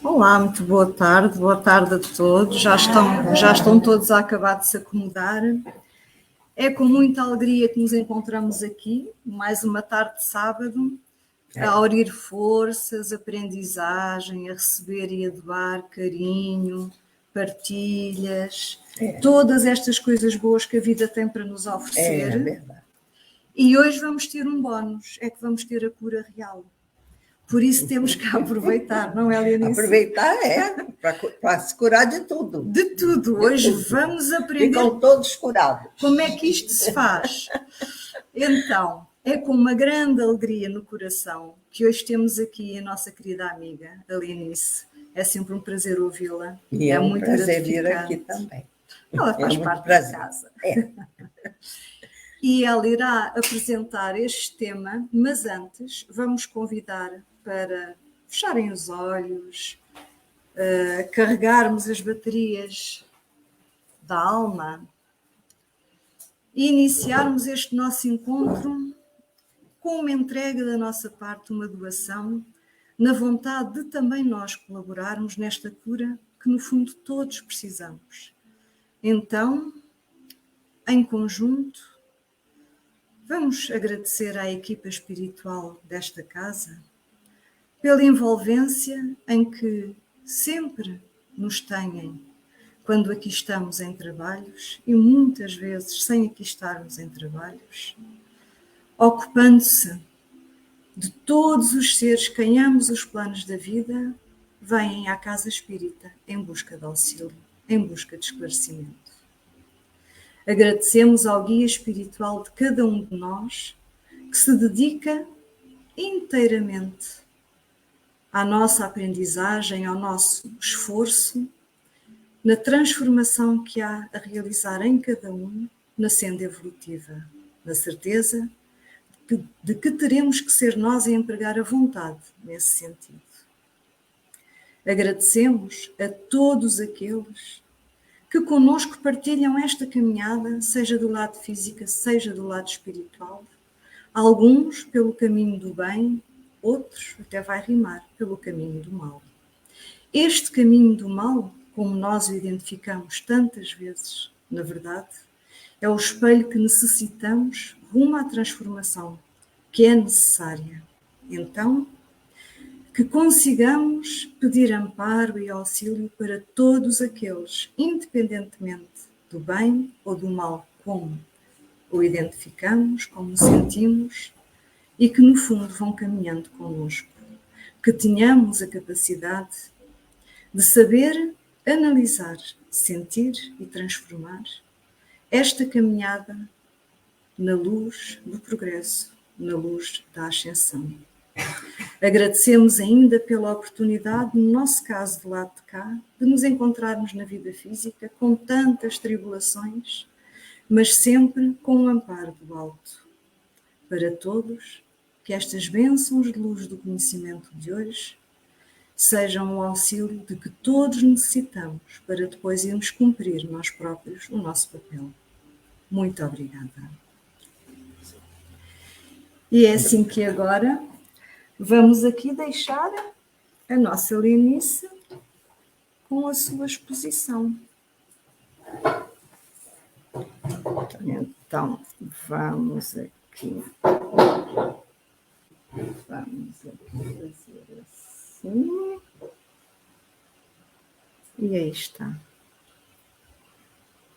Olá, muito boa tarde a todos. Já estão todos a acabar de se acomodar. É com muita alegria que nos encontramos aqui, mais uma tarde de sábado, a unir forças, aprendizagem, a receber e a doar carinho, partilhas, todas estas coisas boas que a vida tem para nos oferecer. É verdade. E hoje vamos ter um bónus, é que vamos ter a cura real. Por isso temos que aproveitar, não é, Leonice? Aproveitar para se curar de tudo. De tudo. Hoje vamos aprender. Ficam todos curados. Como é que isto se faz? Então, é com uma grande alegria no coração que hoje temos aqui a nossa querida amiga, a Leonice. É sempre um prazer ouvi-la. E é muito prazer vir aqui também. Ela faz parte da casa. E ela irá apresentar este tema, mas antes vamos convidar para fecharem os olhos, carregarmos as baterias da alma e iniciarmos este nosso encontro com uma entrega da nossa parte, uma doação, na vontade de também nós colaborarmos nesta cura que no fundo todos precisamos. Então, em conjunto, vamos agradecer à equipa espiritual desta casa pela envolvência em que sempre nos têm quando aqui estamos em trabalhos e muitas vezes sem aqui estarmos em trabalhos, ocupando-se de todos os seres que em ambos os planos da vida vêm à casa espírita em busca de auxílio, em busca de esclarecimento. Agradecemos ao guia espiritual de cada um de nós que se dedica inteiramente à nossa aprendizagem, ao nosso esforço, na transformação que há a realizar em cada um na senda evolutiva, na certeza de que teremos que ser nós a empregar a vontade nesse sentido. Agradecemos a todos aqueles que connosco partilham esta caminhada, seja do lado físico, seja do lado espiritual, alguns pelo caminho do bem, outros, até vai rimar, pelo caminho do mal. Este caminho do mal, como nós o identificamos tantas vezes, na verdade, é o espelho que necessitamos rumo à transformação, que é necessária. Então, que consigamos pedir amparo e auxílio para todos aqueles, independentemente do bem ou do mal, como o identificamos, como o sentimos, e que no fundo vão caminhando connosco. Que tenhamos a capacidade de saber analisar, sentir e transformar esta caminhada na luz do progresso, na luz da ascensão. Agradecemos ainda pela oportunidade, no nosso caso do lado de cá, de nos encontrarmos na vida física com tantas tribulações, mas sempre com o amparo do alto. Para todos, que estas bênçãos de luz do conhecimento de hoje sejam o auxílio de que todos necessitamos para depois irmos cumprir nós próprios o nosso papel. Muito obrigada. E é assim que agora vamos aqui deixar a nossa Leonice com a sua exposição. Então, vamos aqui fazer assim. E aí está.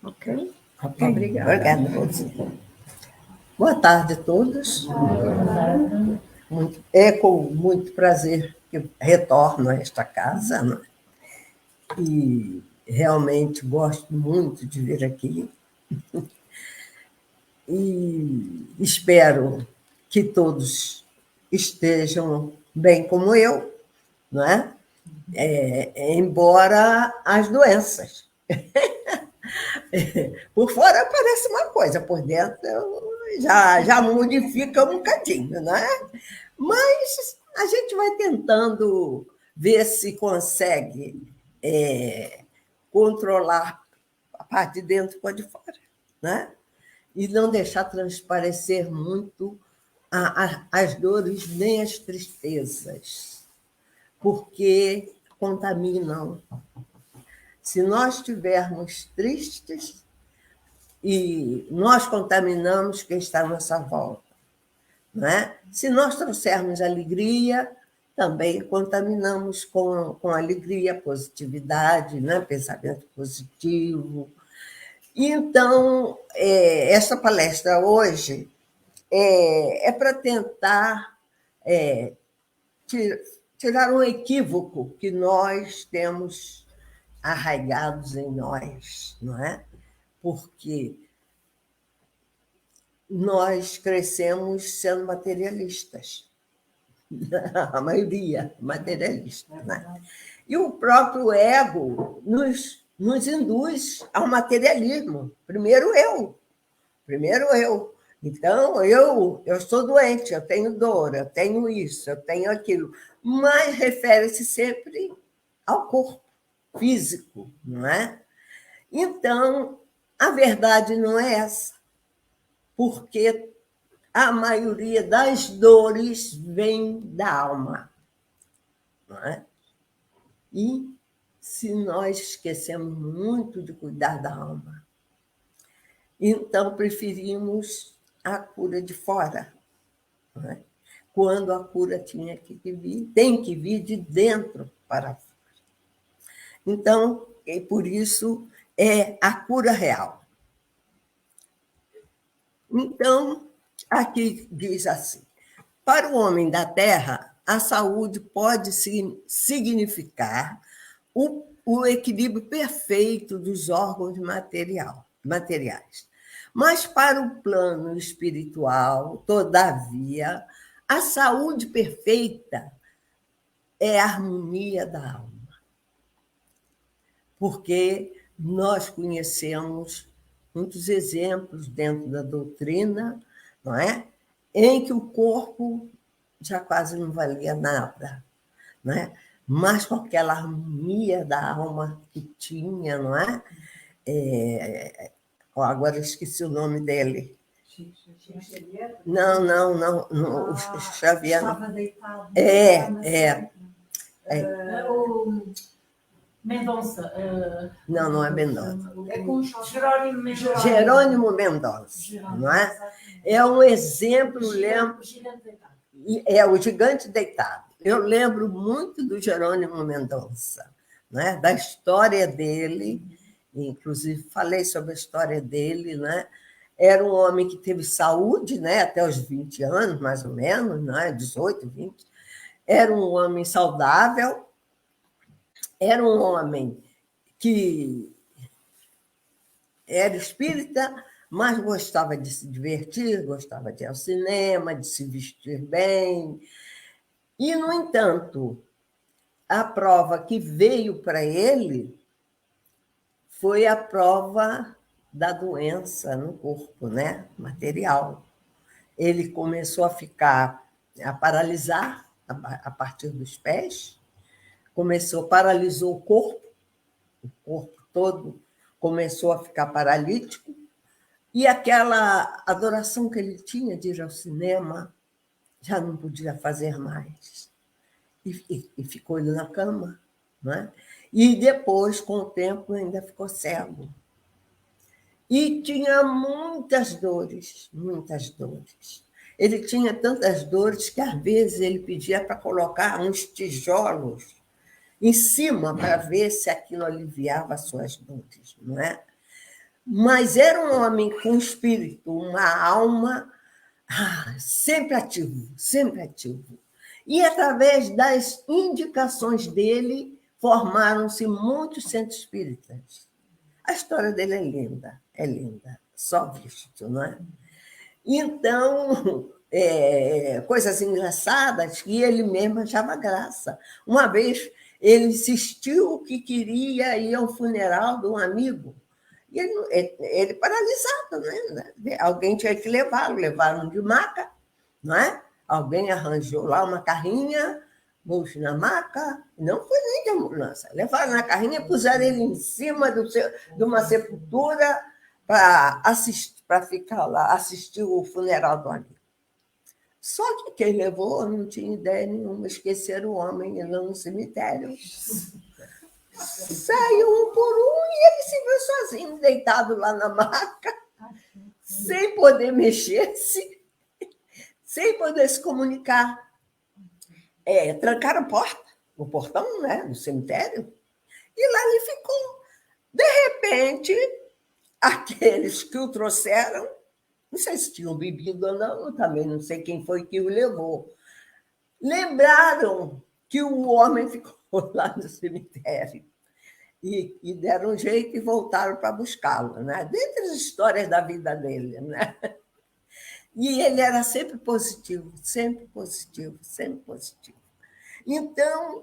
Ok? Obrigada. Obrigada. Boa tarde a todos. É com muito prazer que retorno a esta casa, né? E realmente gosto muito de vir aqui. E espero que todos estejam bem como eu, não é? Embora as doenças. Por fora parece uma coisa, por dentro já modifica um bocadinho, né? Mas a gente vai tentando ver se consegue controlar a parte de dentro com a de fora, né? E não deixar transparecer muito as dores nem as tristezas, porque contaminam. Se nós estivermos tristes, e nós contaminamos quem está à nossa volta. Não é? Se nós trouxermos alegria, também contaminamos com alegria, positividade, né? Pensamento positivo. Então, essa palestra hoje é para tentar tirar um equívoco que nós temos arraigados em nós, não é? Porque nós crescemos sendo materialistas, a maioria materialista. Né? E o próprio ego nos induz ao materialismo. Primeiro eu. Então, eu estou doente, eu tenho dor, eu tenho isso, eu tenho aquilo. Mas refere-se sempre ao corpo físico, não é? Então, a verdade não é essa, porque a maioria das dores vem da alma, não é? E se nós esquecemos muito de cuidar da alma, então preferimos a cura de fora, não é? Quando a cura tem que vir de dentro para fora. Então, por isso é a cura real. Então, aqui diz assim: para o homem da Terra, a saúde pode significar o equilíbrio perfeito dos órgãos materiais. Mas para o plano espiritual, todavia, a saúde perfeita é a harmonia da alma. Porque nós conhecemos muitos exemplos dentro da doutrina, não é? Em que o corpo já quase não valia nada, não é? Mas com aquela harmonia da alma que tinha, não é? Agora eu esqueci o nome dele. Não, o Xavier. Estava deitado. Mendonça. Não é Mendonça. É com Jerônimo Mendonça. Jerônimo Mendonça, não é? É um exemplo, lembro. É o Gigante Deitado. Eu lembro muito do Jerônimo Mendonça, né? Da história dele, inclusive falei sobre a história dele, né? Era um homem que teve saúde, né? Até os 20 anos, mais ou menos, né? 18, 20. Era um homem saudável, era um homem que era espírita, mas gostava de se divertir, gostava de ir ao cinema, de se vestir bem. E, no entanto, a prova que veio para ele foi a prova da doença no corpo, né? Material. Ele começou a paralisar a partir dos pés, paralisou o corpo todo começou a ficar paralítico, e aquela adoração que ele tinha de ir ao cinema já não podia fazer mais. E ficou ele na cama, não é? E depois, com o tempo, ainda ficou cego. E tinha muitas dores, muitas dores. Ele tinha tantas dores que, às vezes, ele pedia para colocar uns tijolos em cima para ver se aquilo aliviava as suas dores, não é? Mas era um homem com espírito, uma alma sempre ativo, sempre ativo. E, através das indicações dele, formaram-se muitos centros espíritas. A história dele é linda, só visto, não é? Então, coisas engraçadas que ele mesmo achava graça. Uma vez, ele insistiu que queria ir ao funeral de um amigo, e ele paralisado, né? Alguém tinha que levaram de maca, não é? Alguém arranjou lá uma carrinha, pôs na maca, não foi nem de ambulância, levaram na carrinha e puseram ele em cima de uma sepultura para ficar lá, assistir o funeral do amigo. Só que quem levou não tinha ideia nenhuma, esqueceram o homem lá no cemitério. Saiu um por um e ele se viu sozinho, deitado lá na maca, sem poder mexer-se, sem poder se comunicar. Trancaram a porta, o portão, né, do cemitério, e lá ele ficou. De repente, aqueles que o trouxeram, não sei se tinham bebido ou não, eu também não sei quem foi que o levou, lembraram que o homem ficou lá no cemitério e deram um jeito e voltaram para buscá-lo, né? Dentre as histórias da vida dele, né? E ele era sempre positivo, sempre positivo, sempre positivo. Então,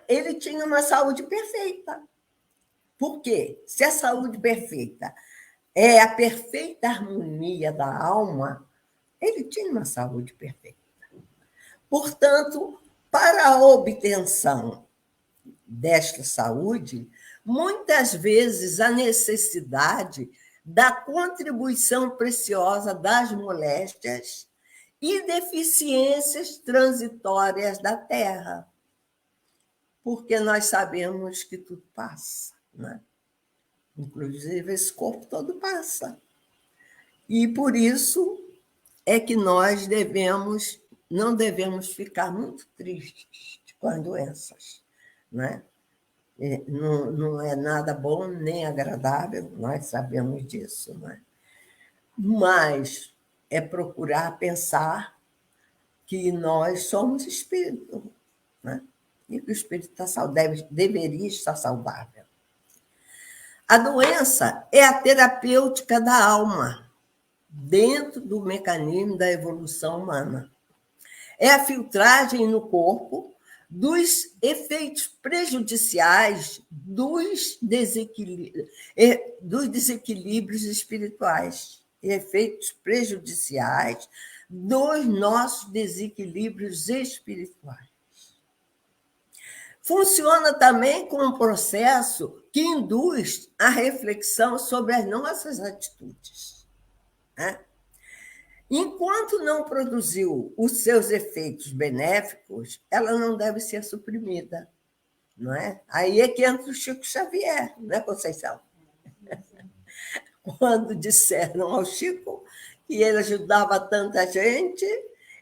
ele tinha uma saúde perfeita. Por quê? Se a saúde perfeita é a perfeita harmonia da alma, ele tinha uma saúde perfeita. Portanto, para a obtenção desta saúde, muitas vezes a necessidade da contribuição preciosa das moléstias e deficiências transitórias da Terra, porque nós sabemos que tudo passa, né? Inclusive esse corpo todo passa. E por isso é que nós não devemos ficar muito tristes com as doenças, né? Não é nada bom nem agradável, nós sabemos disso, né? Mas é procurar pensar que nós somos espírito, né? E que o espírito deveria estar saudável. A doença é a terapêutica da alma, dentro do mecanismo da evolução humana. É a filtragem no corpo dos efeitos prejudiciais dos desequilíbrios espirituais, efeitos prejudiciais dos nossos desequilíbrios espirituais. Funciona também como um processo que induz a reflexão sobre as nossas atitudes, né? Enquanto não produziu os seus efeitos benéficos, ela não deve ser suprimida, não é? Aí é que entra o Chico Xavier, não é, Conceição? Quando disseram ao Chico que ele ajudava tanta gente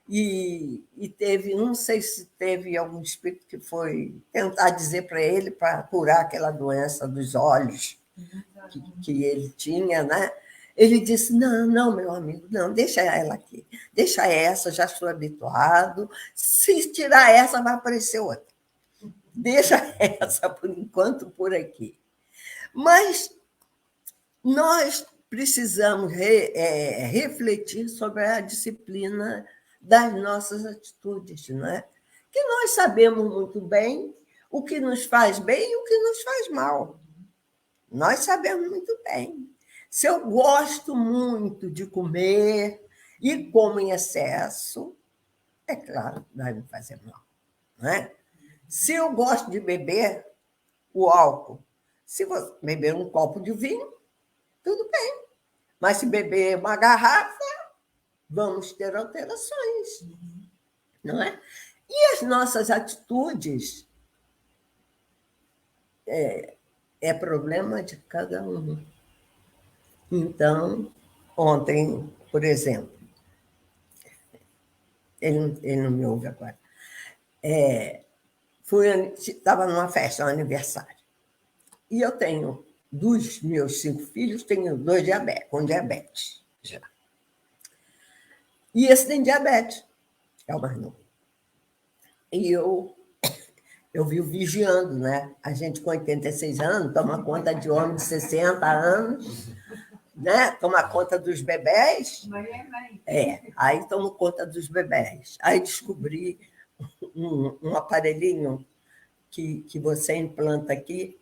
e teve, não sei se teve algum espírito que foi tentar dizer para ele para curar aquela doença dos olhos que ele tinha, né? Ele disse, não, meu amigo, não, deixa ela aqui. Deixa essa, já estou habituado. Se tirar essa, vai aparecer outra. Deixa essa, por enquanto, por aqui. Mas nós precisamos refletir sobre a disciplina das nossas atitudes, não é? Que nós sabemos muito bem o que nos faz bem e o que nos faz mal. Nós sabemos muito bem. Se eu gosto muito de comer e como em excesso, é claro que vai me fazer mal, não é? Se eu gosto de beber o álcool, se você beber um copo de vinho, tudo bem. Mas se beber uma garrafa, vamos ter alterações, não é? E as nossas atitudes é problema de cada um. Então, ontem, por exemplo, ele não me ouve agora, estava numa festa, um aniversário, e eu tenho, dos meus 5 filhos, tenho 2 com diabetes já. E esse tem diabetes, é o mais novo. E eu vivo vigiando, né? A gente com 86 anos toma conta de homem de 60 anos, né? Toma conta dos bebés. Aí tomo conta dos bebés. Aí descobri um aparelhinho que você implanta aqui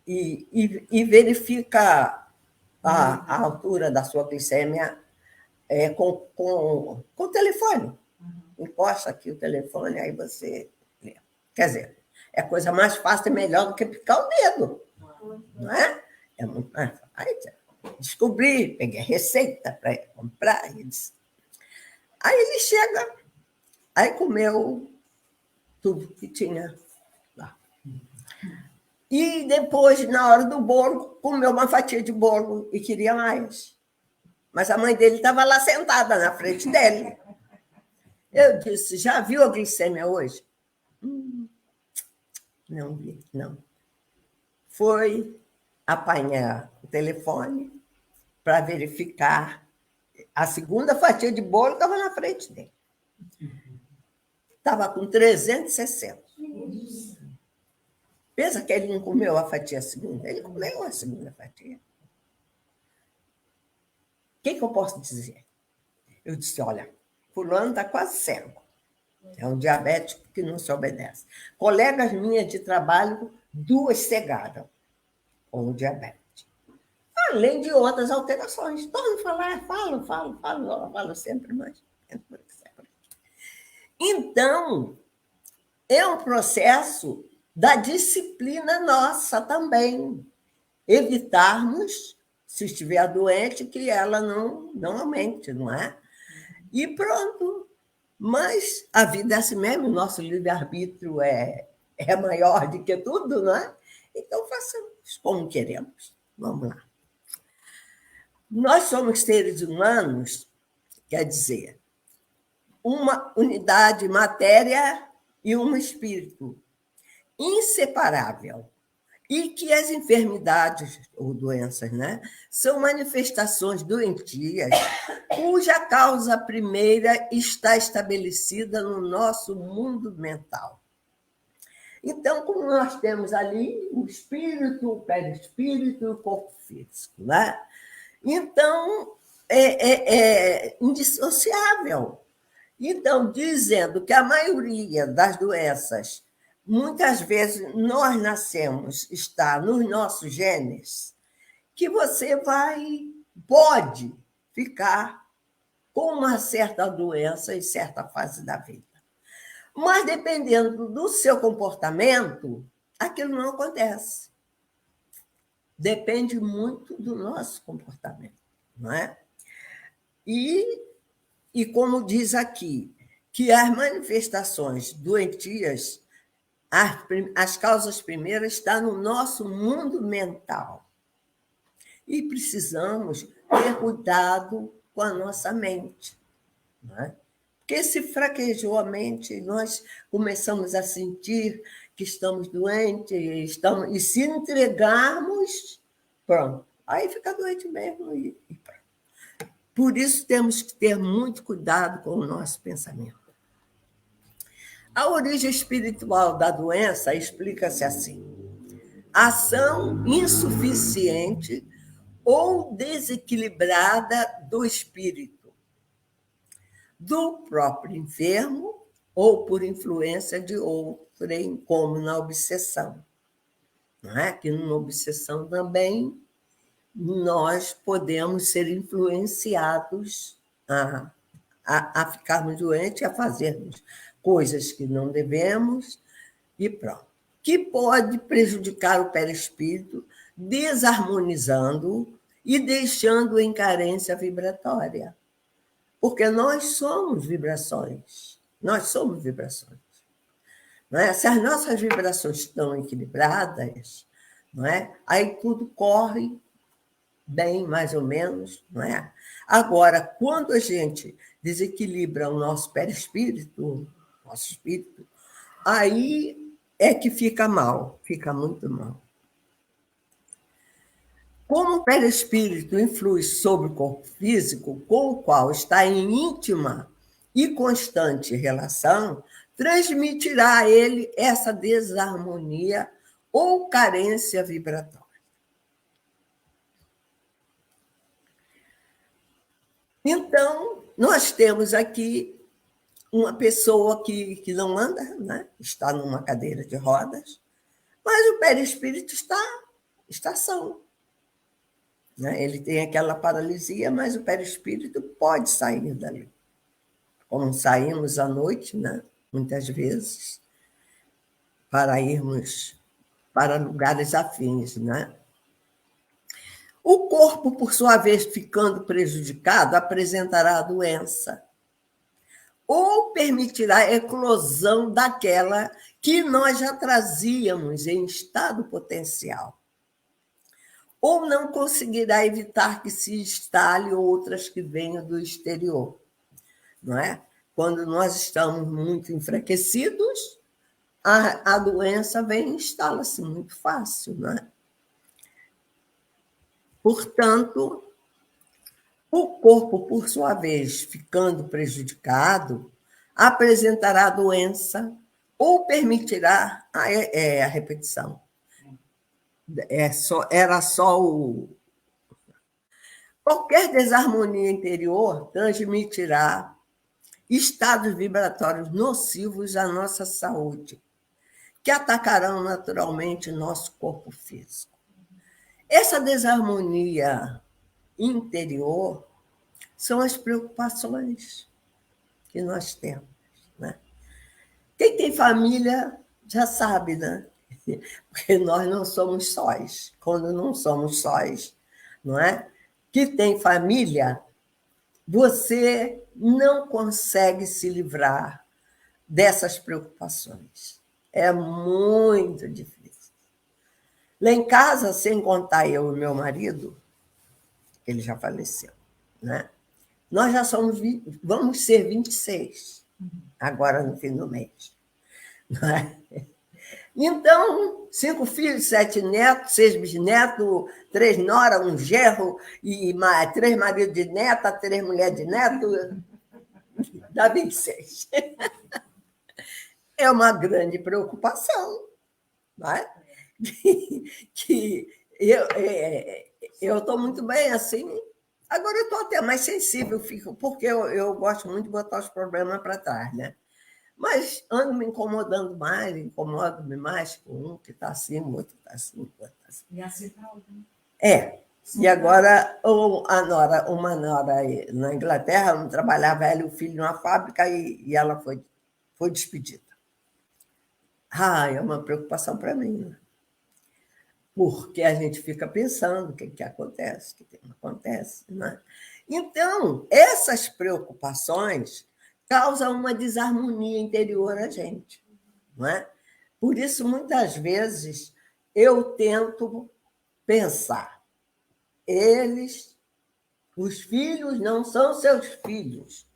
e verifica a altura da sua glicemia com o telefone. Encosta aqui o telefone, aí você lê. Quer dizer, é a coisa mais fácil e melhor do que picar o dedo, não é? É muito mais fácil. Aí descobri, peguei a receita para comprar. Aí ele chega Aí comeu tudo que tinha lá. E depois, na hora do bolo, comeu uma fatia de bolo e queria mais. Mas a mãe dele estava lá sentada na frente dele. Eu disse, já viu a glicemia hoje? Não vi, não. Foi apanhar o telefone para verificar. A segunda fatia de bolo estava na frente dele. Estava com 360. Pensa que ele não comeu a fatia segunda? Ele comeu a segunda fatia. O que eu posso dizer? Eu disse, olha, fulano está quase cego. É um diabético que não se obedece. Colegas minhas de trabalho, 2 cegaram com o diabetes. Além de outras alterações. Torno a falar, falo sempre, mas... Então, é um processo da disciplina nossa também. Evitarmos, se estiver doente, que ela não aumente, não é? E pronto. Mas a vida é assim mesmo, o nosso livre-arbítrio é maior do que tudo, não é? Então, façamos como queremos. Vamos lá. Nós somos seres humanos, quer dizer, uma unidade matéria e um espírito inseparável. E que as enfermidades ou doenças, né, são manifestações doentias cuja causa primeira está estabelecida no nosso mundo mental. Então, como nós temos ali o espírito, o perispírito e o corpo físico, né? Então, é indissociável. Então, dizendo que a maioria das doenças, muitas vezes nós nascemos, está nos nossos genes, que você pode ficar com uma certa doença em certa fase da vida. Mas, dependendo do seu comportamento, aquilo não acontece. Depende muito do nosso comportamento, não é? E como diz aqui, que as manifestações doentias, as causas primeiras estão no nosso mundo mental. E precisamos ter cuidado com a nossa mente, não é? Porque se fraquejou a mente, nós começamos a sentir que estamos doentes, e se entregarmos, pronto, aí fica doente mesmo e pronto. Por isso temos que ter muito cuidado com o nosso pensamento. A origem espiritual da doença explica-se assim: ação insuficiente ou desequilibrada do espírito, do próprio enfermo ou por influência de outrem, como na obsessão. Não é? Que numa obsessão também nós podemos ser influenciados a ficarmos doentes, a fazermos coisas que não devemos e pronto. Que pode prejudicar o perispírito, desarmonizando e deixando em carência vibratória. Porque nós somos vibrações. Nós somos vibrações. Não é? Se as nossas vibrações estão equilibradas, não é? Aí tudo corre bem, mais ou menos, não é? Agora, quando a gente desequilibra o nosso perispírito, nosso espírito, aí é que fica mal, fica muito mal. Como o perispírito influi sobre o corpo físico, com o qual está em íntima e constante relação, transmitirá a ele essa desarmonia ou carência vibratória. Então, nós temos aqui uma pessoa que não anda, né? Está numa cadeira de rodas, mas o perispírito está são. Ele tem aquela paralisia, mas o perispírito pode sair dali. Como saímos à noite, né? Muitas vezes, para irmos para lugares afins, né? O corpo, por sua vez, ficando prejudicado, apresentará a doença. ou permitirá a eclosão daquela que nós já trazíamos em estado potencial, ou não conseguirá evitar que se instale outras que venham do exterior, não é? Quando nós estamos muito enfraquecidos, a doença vem e instala-se muito fácil, não é? Portanto, o corpo, por sua vez, ficando prejudicado, apresentará a doença ou permitirá a repetição. Era só o... Qualquer desarmonia interior transmitirá estados vibratórios nocivos à nossa saúde, que atacarão naturalmente nosso corpo físico. Essa desarmonia interior são as preocupações que nós temos, né? Quem tem família já sabe, né? Porque nós não somos sós. Quando não somos sós, não é? Que tem família, você não consegue se livrar dessas preocupações. É muito difícil. Lá em casa, sem contar eu e meu marido, ele já faleceu, né? Nós já vamos ser 26, agora no fim do mês. Não é? Então, 5 filhos, 7 netos, 6 bisnetos, 3 noras, um genro, e 3 maridos de neta, 3 mulheres de neto, dá 26. É uma grande preocupação, não é? Que eu estou muito bem assim. Agora eu estou até mais sensível, porque eu gosto muito de botar os problemas para trás, né? Mas ando me incomodando mais, incomodo-me mais com um que está assim, o outro está assim, o outro está assim. E assim para alguém. E agora uma nora na Inglaterra, não trabalhava ela e o filho numa fábrica e ela foi despedida. É uma preocupação para mim, né? Porque a gente fica pensando o que acontece, o que não acontece, né? Então, essas preocupações causam uma desarmonia interior a gente, não é? Por isso, muitas vezes, eu tento pensar, os filhos não são seus filhos,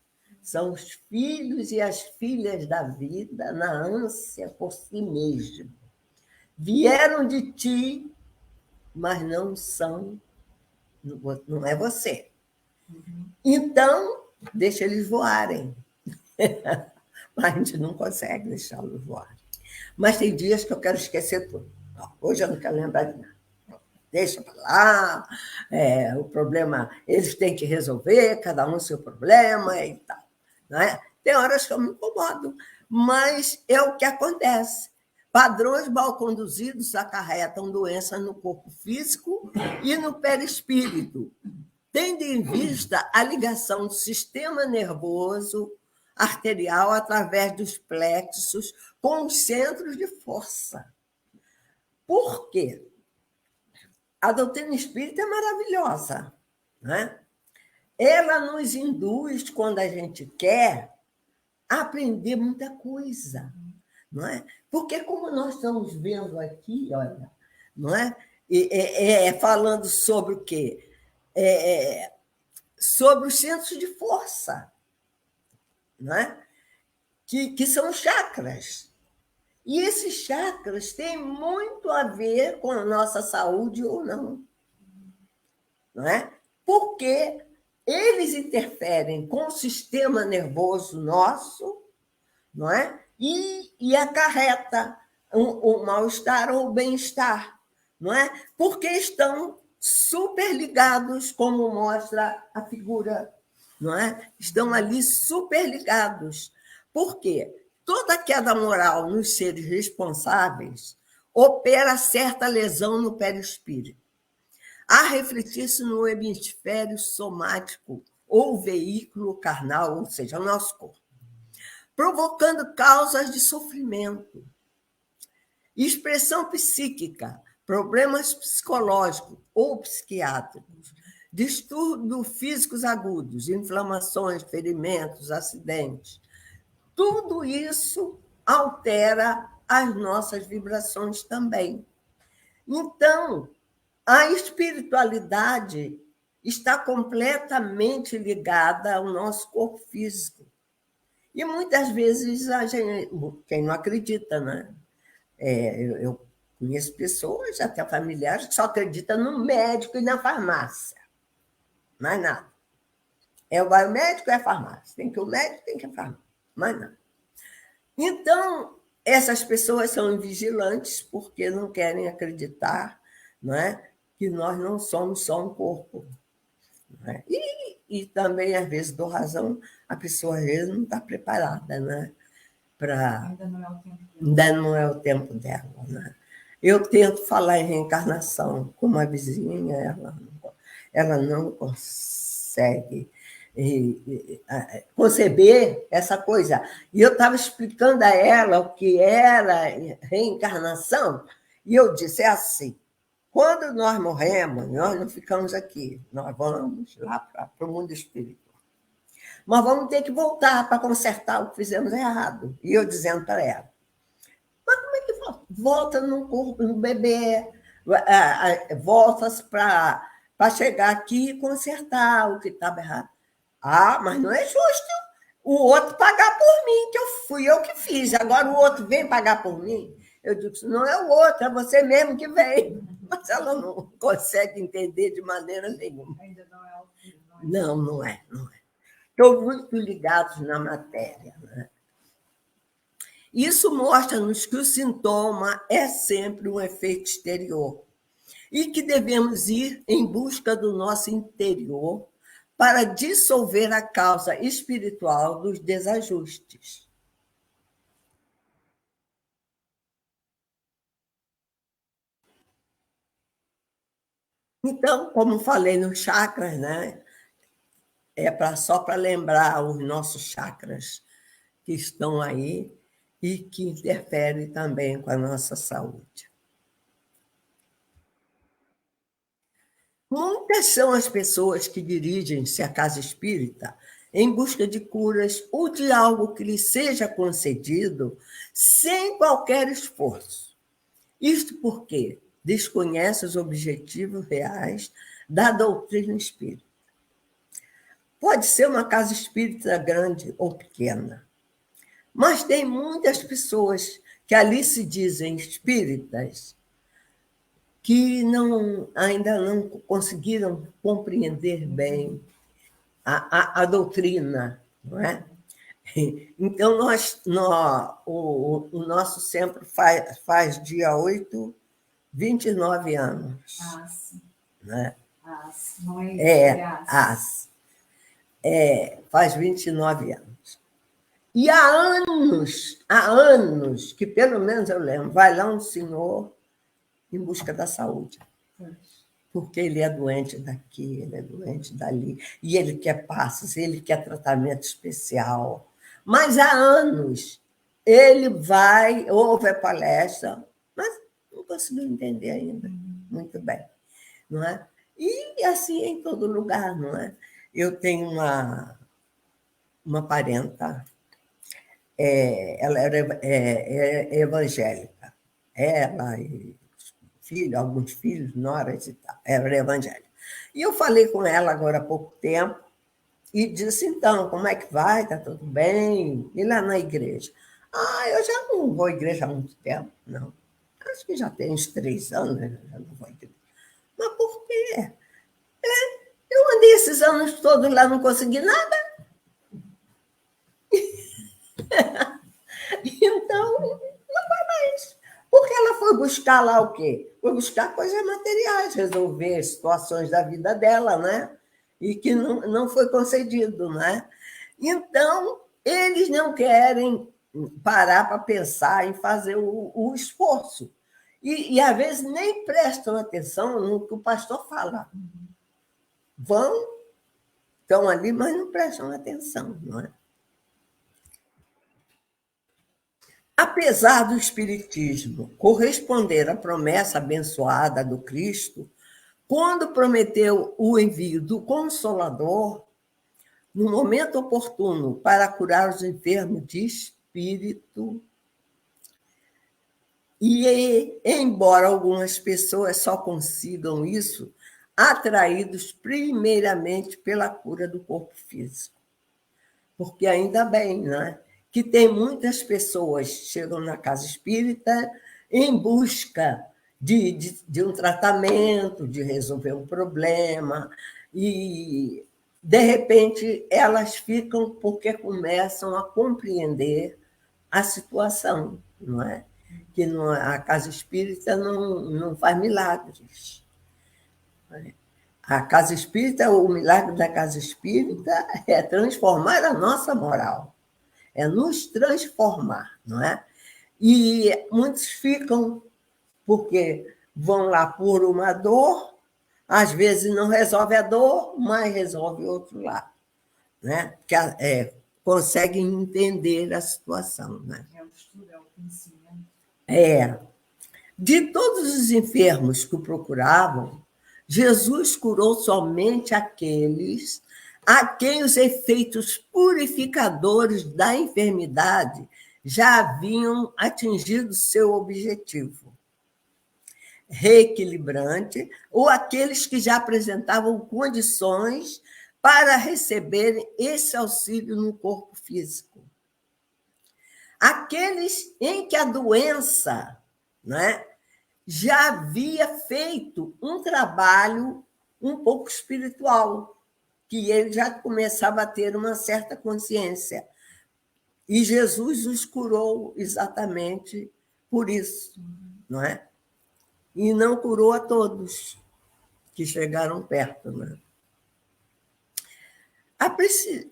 são os filhos e as filhas da vida na ânsia por si mesmo. Vieram de ti, mas não são, não é você. Então, deixa eles voarem. Mas a gente não consegue deixá-los voarem. Mas tem dias que eu quero esquecer tudo. Hoje eu não quero lembrar de nada. Deixa para lá, o problema, eles têm que resolver, cada um o seu problema e tal. Não é? Tem horas que eu me incomodo, mas é o que acontece. Padrões mal conduzidos acarretam doenças no corpo físico e no perispírito, tendo em vista a ligação do sistema nervoso arterial através dos plexos com os centros de força. Por quê? A doutrina espírita é maravilhosa, né? Ela nos induz, quando a gente quer, a aprender muita coisa, não é? Porque como nós estamos vendo aqui, olha, não é? Falando sobre o quê? Sobre os centros de força, não é? Que são chakras. E esses chakras têm muito a ver com a nossa saúde ou não. Não é? Porque eles interferem com o sistema nervoso nosso, não é? E acarreta o mal-estar ou o bem-estar, não é? Porque estão super ligados, como mostra a figura, não é? Estão ali super ligados. Por quê? Toda queda moral nos seres responsáveis opera certa lesão no perispírito, a refletir-se no hemisfério somático ou veículo carnal, ou seja, o nosso corpo, provocando causas de sofrimento, expressão psíquica, problemas psicológicos ou psiquiátricos, distúrbios físicos agudos, inflamações, ferimentos, acidentes, tudo isso altera as nossas vibrações também. Então, a espiritualidade está completamente ligada ao nosso corpo físico. E muitas vezes a gente, quem não acredita, né? Eu conheço pessoas, até familiares, que só acreditam no médico e na farmácia. Mais nada. Vai o médico e a farmácia. Tem que ir o médico, tem que ir a farmácia. Mais nada. Então, essas pessoas são invigilantes porque não querem acreditar, não é, que nós não somos só um corpo. Não é? E também, às vezes, dou razão, a pessoa, às vezes, não está preparada, né? Ainda não é o tempo dela. Ainda não é o tempo dela. Né? Eu tento falar em reencarnação com uma vizinha, ela não consegue conceber essa coisa. E eu estava explicando a ela o que era reencarnação, e eu disse, é assim, quando nós morremos, nós não ficamos aqui, nós vamos lá para o mundo espiritual. Mas vamos ter que voltar para consertar o que fizemos errado. E eu dizendo para ela, mas como é que volta? Volta no corpo, no bebê, volta para chegar aqui e consertar o que estava errado. Ah, mas não é justo o outro pagar por mim, que fui eu que fiz. Agora o outro vem pagar por mim. Eu digo, não é o outro, é você mesmo que vem. Mas ela não consegue entender de maneira nenhuma. Ainda não é o tempo. Não é. Estão muito ligados na matéria. Né? Isso mostra-nos que o sintoma é sempre um efeito exterior e que devemos ir em busca do nosso interior para dissolver a causa espiritual dos desajustes. Então, como falei nos chakras, né? Só para lembrar os nossos chakras que estão aí e que interferem também com a nossa saúde. Muitas são as pessoas que dirigem-se à casa espírita em busca de curas ou de algo que lhes seja concedido sem qualquer esforço. Isto porque desconhece os objetivos reais da doutrina espírita. Pode ser uma casa espírita grande ou pequena, mas tem muitas pessoas que ali se dizem espíritas que ainda não conseguiram compreender bem a doutrina, não é? Então, o nosso centro faz dia 8, 29 anos. Sim. Né? Sim. Não é isso? Faz 29 anos. E há anos, que pelo menos eu lembro, vai lá um senhor em busca da saúde. Porque ele é doente daqui, ele é doente dali, e ele quer passes, ele quer tratamento especial. Mas há anos ele vai, ouve a palestra, mas não conseguiu entender ainda muito bem. Não é? E assim é em todo lugar, não é? Eu tenho uma parenta, ela é evangélica, ela e alguns filhos, noras e tal, era evangélica. E eu falei com ela agora há pouco tempo e disse, então, como é que vai? Está tudo bem? E lá na igreja? Eu já não vou à igreja há muito tempo, não. Acho que já tem uns 3 anos, né? Já não vou à igreja. Mas por quê? Eu andei esses anos todos lá, não consegui nada. Então, não vai mais. Porque ela foi buscar lá o quê? Foi buscar coisas materiais, resolver situações da vida dela, né? E que não foi concedido, né? Então, eles não querem parar para pensar em fazer o esforço. E, às vezes, nem prestam atenção no que o pastor fala. Estão ali, mas não prestam atenção, não é? Apesar do Espiritismo corresponder à promessa abençoada do Cristo, quando prometeu o envio do Consolador, no momento oportuno para curar os enfermos de espírito. E, embora algumas pessoas só consigam isso, atraídos primeiramente pela cura do corpo físico. Porque ainda bem, né? Que tem muitas pessoas que chegam na casa espírita em busca de um tratamento, de resolver um problema, e, de repente, elas ficam porque começam a compreender a situação, não é? Que a casa espírita não faz milagres. A casa espírita, o milagre da casa espírita é transformar a nossa moral, é nos transformar, não é? E muitos ficam porque vão lá por uma dor, às vezes não resolve a dor, mas resolve outro lado, né? Porque conseguem entender a situação, né? É o estudo, é o conhecimento. De todos os enfermos que o procuravam, Jesus curou somente aqueles a quem os efeitos purificadores da enfermidade já haviam atingido seu objetivo reequilibrante, ou aqueles que já apresentavam condições para receberem esse auxílio no corpo físico. Aqueles em que a doença, né, já havia feito um trabalho um pouco espiritual, que ele já começava a ter uma certa consciência. E Jesus os curou exatamente por isso, não é? E não curou a todos que chegaram perto, né?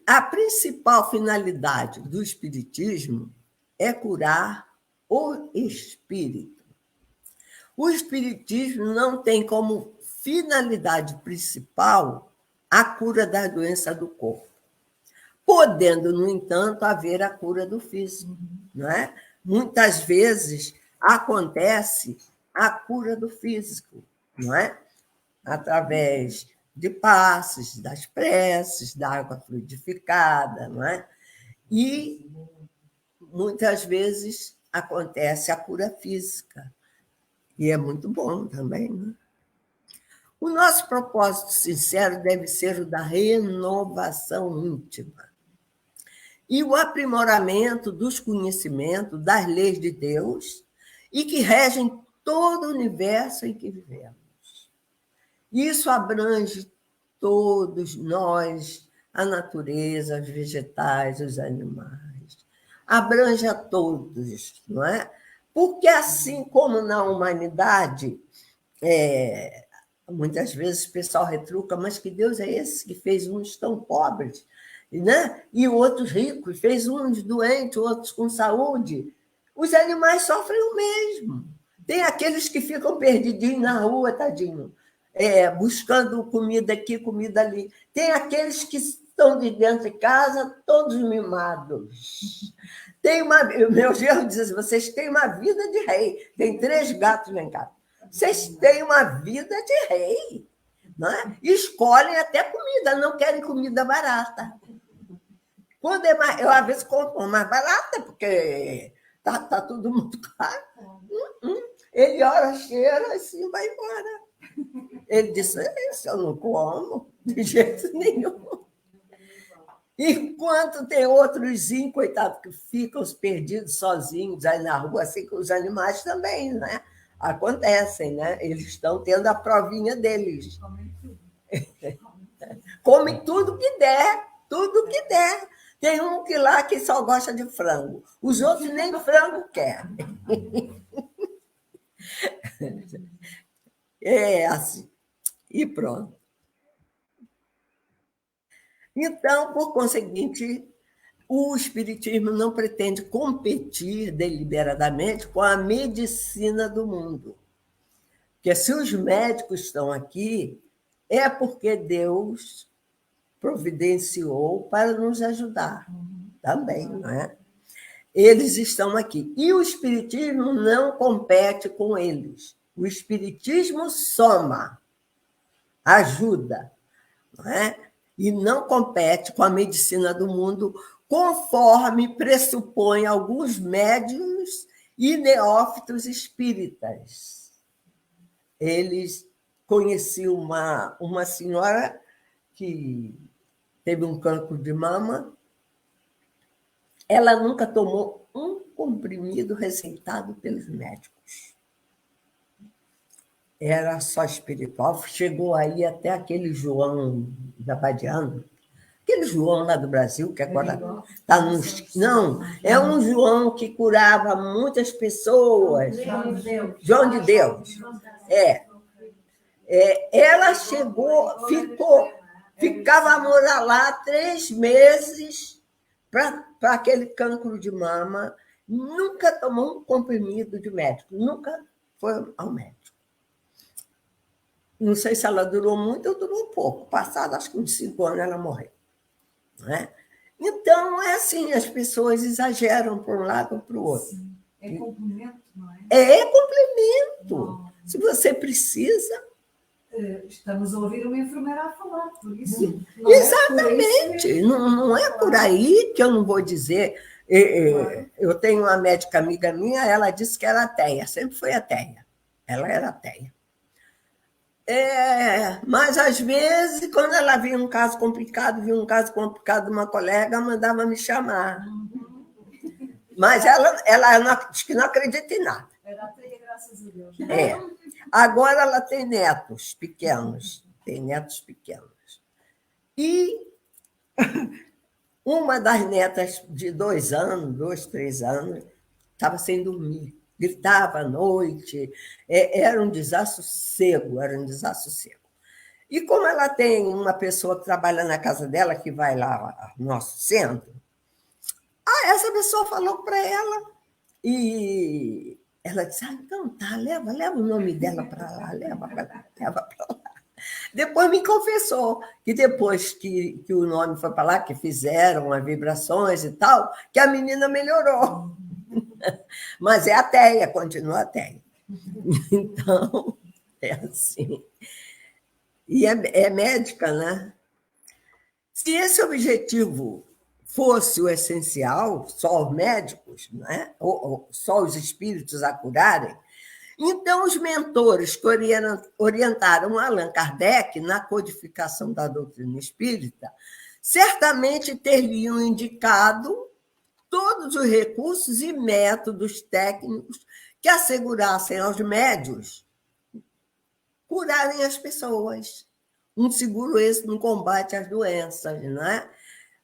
A principal finalidade do espiritismo é curar o espírito. O espiritismo não tem como finalidade principal a cura da doença do corpo, podendo, no entanto, haver a cura do físico, não é? Muitas vezes acontece a cura do físico, não é? Através de passes, das preces, da água fluidificada, não é? E muitas vezes acontece a cura física, e é muito bom também, né? O nosso propósito sincero deve ser o da renovação íntima e o aprimoramento dos conhecimentos das leis de Deus e que regem todo o universo em que vivemos. Isso abrange todos nós, a natureza, os vegetais, os animais. Abrange a todos, não é? Porque, assim como na humanidade, muitas vezes o pessoal retruca, mas que Deus é esse que fez uns tão pobres, né? E outros ricos, fez uns doentes, outros com saúde. Os animais sofrem o mesmo. Tem aqueles que ficam perdidinhos na rua, tadinho, buscando comida aqui, comida ali. Tem aqueles que estão de dentro de casa, todos mimados. Meu genro diz assim, vocês têm uma vida de rei. Tem 3 gatos lá em casa. Vocês têm uma vida de rei. Não é? Escolhem até comida, não querem comida barata. Quando eu, às vezes, compro mais barata, porque tá tudo muito caro. Ele ora, cheira, assim, vai embora. Ele disse, isso eu não como, de jeito nenhum. Enquanto tem outros, coitados, que ficam perdidos sozinhos aí na rua, assim que os animais também, né? Acontecem, né? Eles estão tendo a provinha deles. Comem tudo que der, tudo que der. Tem um que lá que só gosta de frango. Os outros nem frango querem. É assim. E pronto. Então, por conseguinte, o espiritismo não pretende competir deliberadamente com a medicina do mundo. Porque se os médicos estão aqui, é porque Deus providenciou para nos ajudar também, não é? Eles estão aqui. E o espiritismo não compete com eles. O espiritismo soma, ajuda, não é? e não compete com a medicina do mundo, conforme pressupõe alguns médiuns e neófitos espíritas. Eles conheciam uma senhora que teve um cancro de mama. Ela nunca tomou um comprimido receitado pelos médicos. Era só espiritual. Chegou aí até aquele João Zabadiano, aquele João lá do Brasil, que agora está nos... Não, é um João que curava muitas pessoas. João de Deus. Ela chegou, ficava a morar lá 3 meses para aquele cancro de mama, nunca tomou um comprimido de médico, nunca foi ao médico. Não sei se ela durou muito ou durou pouco. Passado, acho que uns 5 anos, ela morreu. Não é? Então, é assim, as pessoas exageram para um lado ou para o outro. Sim. É complemento, não é? É complemento. Não. Se você precisa... Estamos a ouvir uma enfermeira a falar, por isso. Exatamente. Não é por aí que eu não vou dizer. Eu tenho uma médica amiga minha, ela disse que era ateia, sempre foi ateia. Ela era ateia. Mas, às vezes, quando ela via um caso complicado de uma colega, mandava me chamar. Mas ela diz que não acredita em nada. Era ateia, graças a Deus. Agora ela tem netos pequenos. E uma das netas de 2 anos, 3 anos, estava sem dormir. Gritava à noite, era um desassossego. E como ela tem uma pessoa que trabalha na casa dela, que vai lá no nosso centro, essa pessoa falou para ela, e ela disse, então tá, leva o nome dela para lá, leva para lá. Depois me confessou que depois que o nome foi para lá, que fizeram as vibrações e tal, que a menina melhorou. Mas é ateia, continua ateia. Então, é assim. E é médica, né? Se esse objetivo fosse o essencial, só os médicos, né? ou só os espíritos a curarem, então os mentores que orientaram Allan Kardec na codificação da doutrina espírita certamente teriam indicado todos os recursos e métodos técnicos que assegurassem aos médios curarem as pessoas. Um seguro êxito no combate às doenças, não é?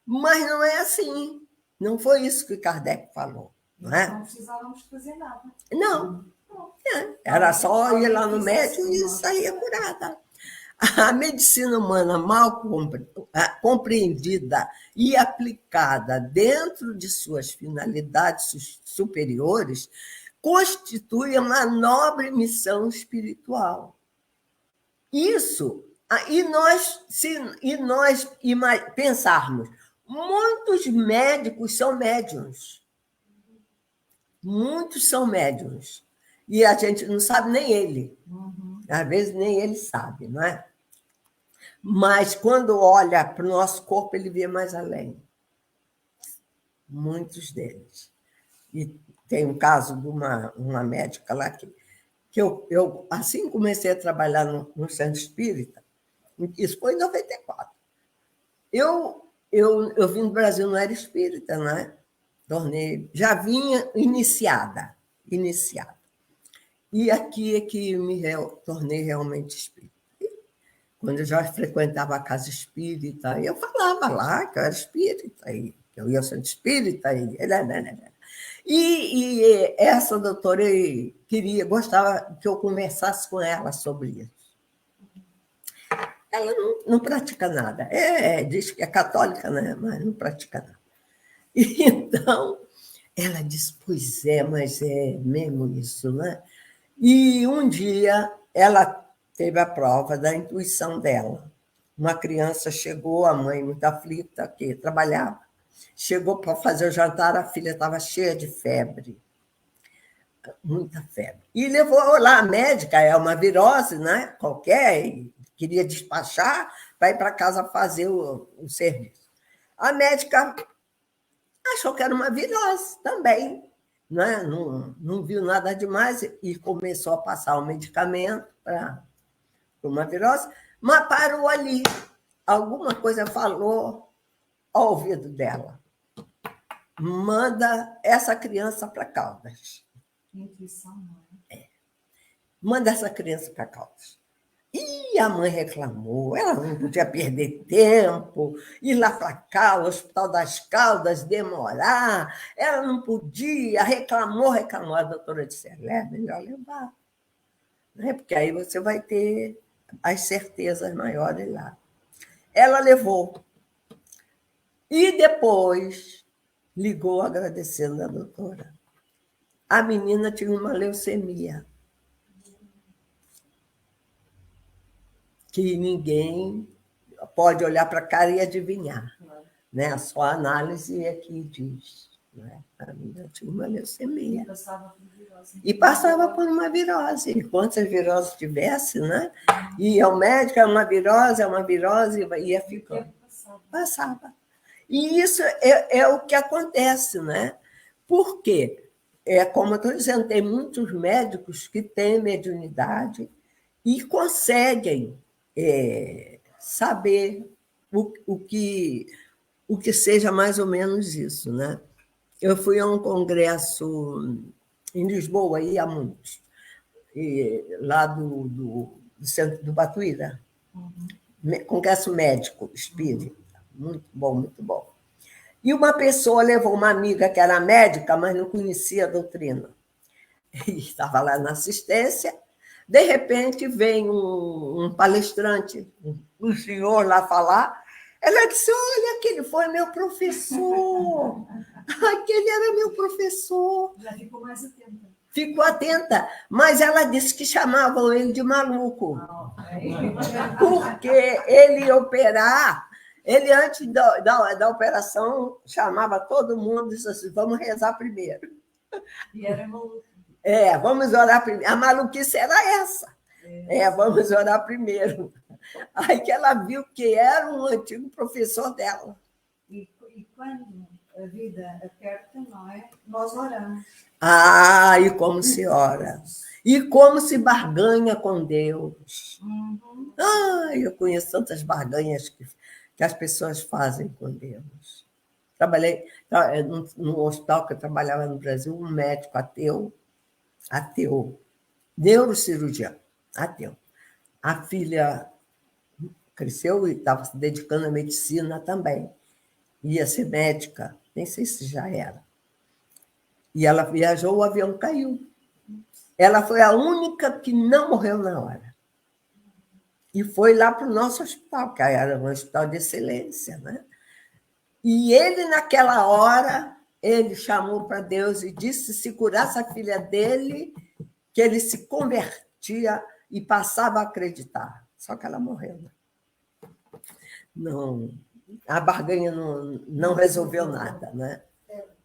Mas não é assim. Não foi isso que Kardec falou. Não é? Não precisávamos fazer nada. Não. Era só ir lá no médico e sair curada. A medicina humana mal compreendida e aplicada dentro de suas finalidades superiores constitui uma nobre missão espiritual. Isso, e nós pensarmos, muitos médicos são médiuns. Muitos são médiuns. E a gente não sabe nem ele. Às vezes nem ele sabe, não é? Mas quando olha para o nosso corpo, ele vê mais além. Muitos deles. E tem um caso de uma médica lá que eu assim comecei a trabalhar no Centro Espírita, isso foi em 94. Eu vim do Brasil, não era espírita, não é? Já vinha iniciada. E aqui é que me tornei realmente espírita. Quando eu já frequentava a casa espírita, eu falava lá que eu era espírita, e que eu ia ser espírita. E essa doutora gostava que eu conversasse com ela sobre isso. Ela não pratica nada. Diz que é católica, né? Mas não pratica nada. E então, ela disse, pois é, mas é mesmo isso, né? E um dia ela teve a prova da intuição dela. Uma criança chegou, a mãe muito aflita, que trabalhava, chegou para fazer o jantar, a filha estava cheia de febre, muita febre. E levou lá, a médica, é uma virose, né? Qualquer, queria despachar para ir para casa fazer o serviço. A médica achou que era uma virose também, né? Não viu nada demais e começou a passar o medicamento para uma virose, mas parou ali. Alguma coisa falou ao ouvido dela. Manda essa criança para Caldas. Intuição, não é? Manda essa criança para Caldas. E a mãe reclamou, ela não podia perder tempo, ir lá para cá, o Hospital das Caldas, demorar, ela não podia, reclamou. A doutora disse, é melhor levar, né? Porque aí você vai ter as certezas maiores lá. Ela levou. E depois ligou agradecendo a doutora. A menina tinha uma leucemia. Que ninguém pode olhar para a cara e adivinhar. Né? Só a análise é que diz. Né? A menina tinha uma leucemia. E passava por uma virose. E quantas viroses tivesse, né? E ao médico, é uma virose, ia ficando. Passava. E isso é o que acontece, né? Por quê? Como eu estou dizendo, tem muitos médicos que têm mediunidade e conseguem saber o que seja mais ou menos isso, né? Eu fui a um congresso em Lisboa, aí há muitos, lá do centro do Batuíra, congresso médico espírita, muito bom, muito bom. E uma pessoa levou uma amiga que era médica, mas não conhecia a doutrina. E estava lá na assistência. De repente, vem um palestrante, um senhor lá falar. Ela disse, olha, aquele foi meu professor. Aquele era meu professor. Já ficou mais atenta. Ficou atenta, mas ela disse que chamavam ele de maluco. Porque ele ia operar. Ele, antes da operação, chamava todo mundo e disse assim, vamos rezar primeiro. E era maluco. Vamos orar primeiro. A maluquice era essa. Vamos orar primeiro. Aí que ela viu que era um antigo professor dela. E quando a vida aperta, não é? Nós oramos. E como se ora. E como se barganha com Deus. Uhum. Eu conheço tantas barganhas que as pessoas fazem com Deus. Trabalhei no hospital que eu trabalhava no Brasil, um médico ateu, neurocirurgião, ateu. A filha cresceu e estava se dedicando à medicina também. Ia ser médica, nem sei se já era. E ela viajou, o avião caiu. Ela foi a única que não morreu na hora. E foi lá para o nosso hospital, que era um hospital de excelência, né? E ele, naquela hora, ele chamou para Deus e disse se curasse a filha dele, que ele se convertia e passava a acreditar. Só que ela morreu. Não, a barganha não resolveu nada, né?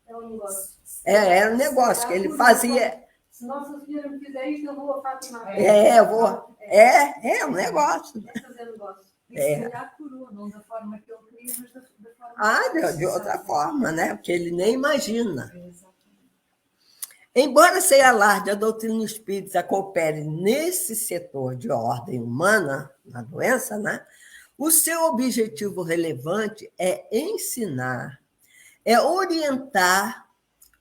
É um negócio. Era um negócio que ele fazia. Se Nossa Senhora me fizer isso, eu vou a Fátima. Eu vou. É um negócio. É fazer negócio. E se calhar curou, não da forma que ele queria, mas da forma De outra forma, né? Porque ele nem imagina. Exatamente. Embora sem alarde a doutrina espírita coopere nesse setor de ordem humana, na doença, né? O seu objetivo relevante é ensinar, é orientar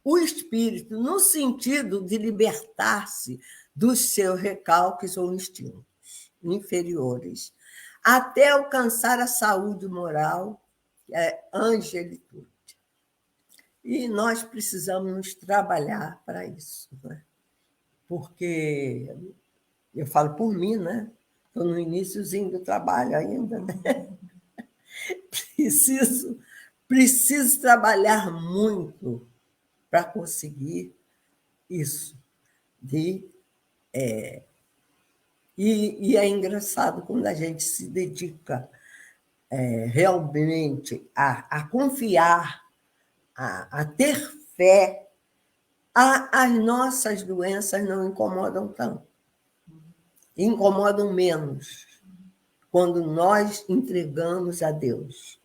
o espírito no sentido de libertar-se dos seus recalques ou instintos inferiores, até alcançar a saúde moral, que é angelitude. E nós precisamos trabalhar para isso, né? Porque eu falo por mim, né? Estou no iníciozinho do trabalho ainda, né? Preciso trabalhar muito para conseguir isso. E é engraçado quando a gente se dedica realmente a confiar, a ter fé, as nossas doenças não incomodam tanto. Incomodam menos. quando nós entregamos a Deus.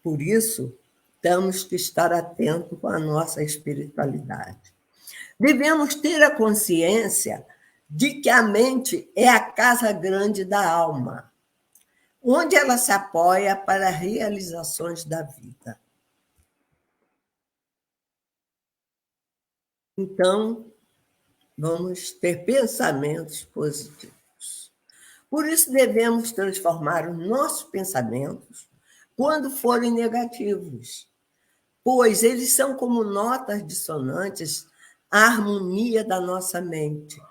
Por isso, temos que estar atentos com a nossa espiritualidade. Devemos ter a consciência de que a mente é a casa grande da alma, onde ela se apoia para realizações da vida. Então, vamos ter pensamentos positivos. Por isso, devemos transformar os nossos pensamentos quando forem negativos, pois eles são como notas dissonantes à harmonia da nossa mente.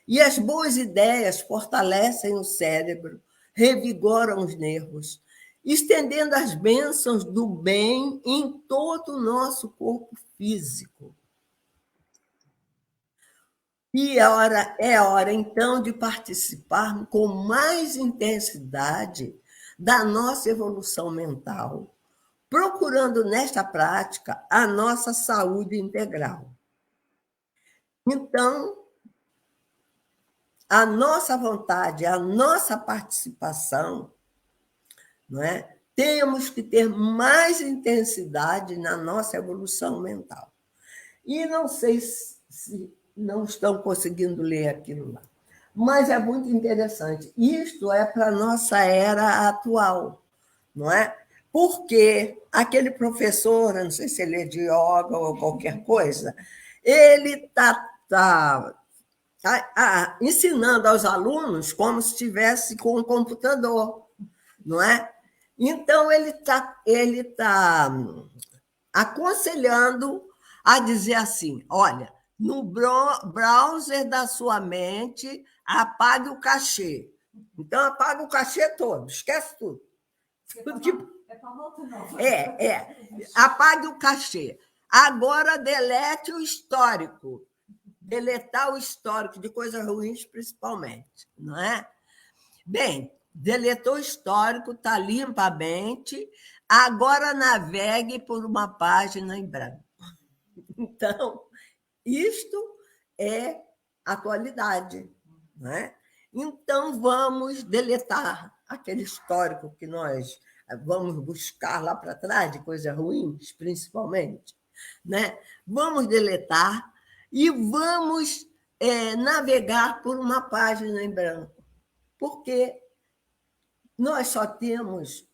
E as boas ideias fortalecem o cérebro, revigoram os nervos, estendendo as bênçãos do bem em todo o nosso corpo físico. E é hora, então, de participar com mais intensidade da nossa evolução mental, procurando nesta prática a nossa saúde integral. Então, a nossa vontade, a nossa participação, não é? Temos que ter mais intensidade na nossa evolução mental. E não sei se não estão conseguindo ler aquilo lá, mas é muito interessante. Isto é para a nossa era atual, não é? Porque aquele professor, não sei se ele é de yoga ou qualquer coisa, ele está ensinando aos alunos como se estivesse com um computador, não é? Então, ele tá aconselhando a dizer assim, olha, no browser da sua mente, apague o cachê. Então, apaga o cachê todo, esquece tudo. É para volta nova. Apague o cachê. Agora, delete o histórico. Deletar o histórico de coisas ruins, principalmente, não é? Bem, deletou o histórico, está limpa a mente, agora navegue por uma página em branco. Então, isto é atualidade, não é? Então, vamos deletar aquele histórico que nós vamos buscar lá para trás, de coisas ruins, principalmente, né? Vamos deletar e vamos navegar por uma página em branco, porque nós só temos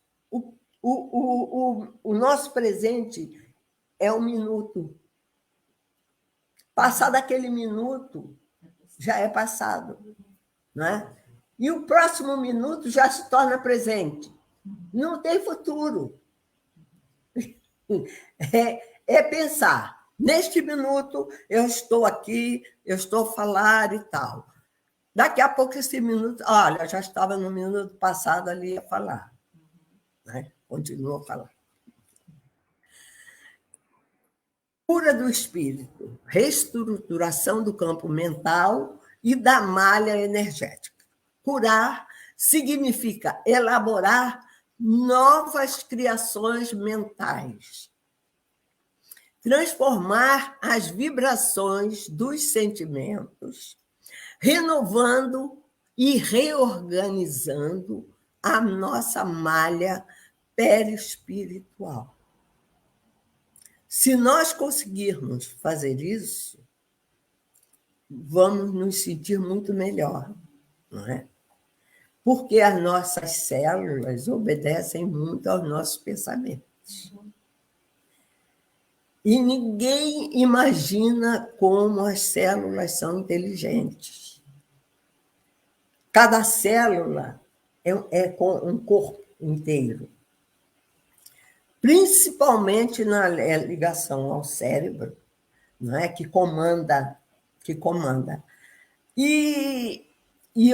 o nosso presente é um minuto. Passado aquele minuto, já é passado, não é? E o próximo minuto já se torna presente. Não tem futuro. É pensar, neste minuto eu estou aqui, eu estou a falar e tal. Daqui a pouco esse minuto, olha, já estava no minuto passado ali a falar. Né? Continua a falar. Cura do espírito, reestruturação do campo mental e da malha energética. Curar significa elaborar novas criações mentais, transformar as vibrações dos sentimentos, renovando e reorganizando a nossa malha perispiritual. Se nós conseguirmos fazer isso, vamos nos sentir muito melhor, não é? Porque as nossas células obedecem muito aos nossos pensamentos. E ninguém imagina como as células são inteligentes. Cada célula é com um corpo inteiro. Principalmente na ligação ao cérebro, não é? que comanda. E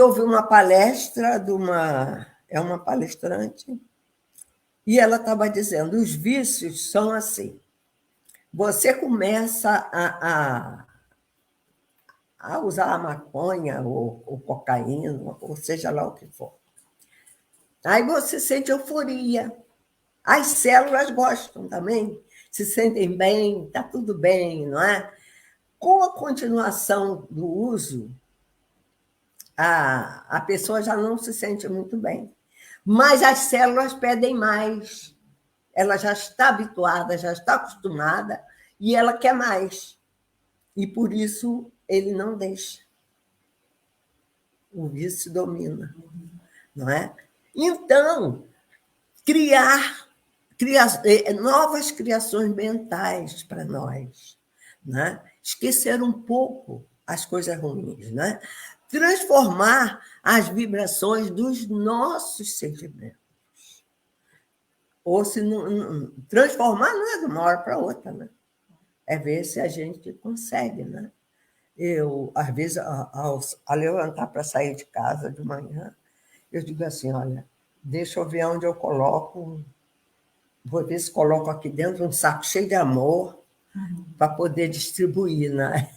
houve uma palestra de uma palestrante, e ela estava dizendo, os vícios são assim. Você começa a usar a maconha ou cocaína, ou seja lá o que for. Aí você sente euforia. As células gostam também, se sentem bem, está tudo bem, não é? Com a continuação do uso, a pessoa já não se sente muito bem. Mas as células pedem mais. Ela já está habituada, já está acostumada, e ela quer mais. E por isso ele não deixa. O vício domina, não é? Então, criar novas criações mentais para nós, né? Esquecer um pouco as coisas ruins, né? Transformar as vibrações dos nossos sentimentos. Ou se não, transformar não é de uma hora para outra, né? É ver se a gente consegue, né? Eu, às vezes, ao levantar para sair de casa de manhã, eu digo assim, olha, deixa eu ver onde eu coloco, vou ver se coloco aqui dentro um saco cheio de amor para poder distribuir, né?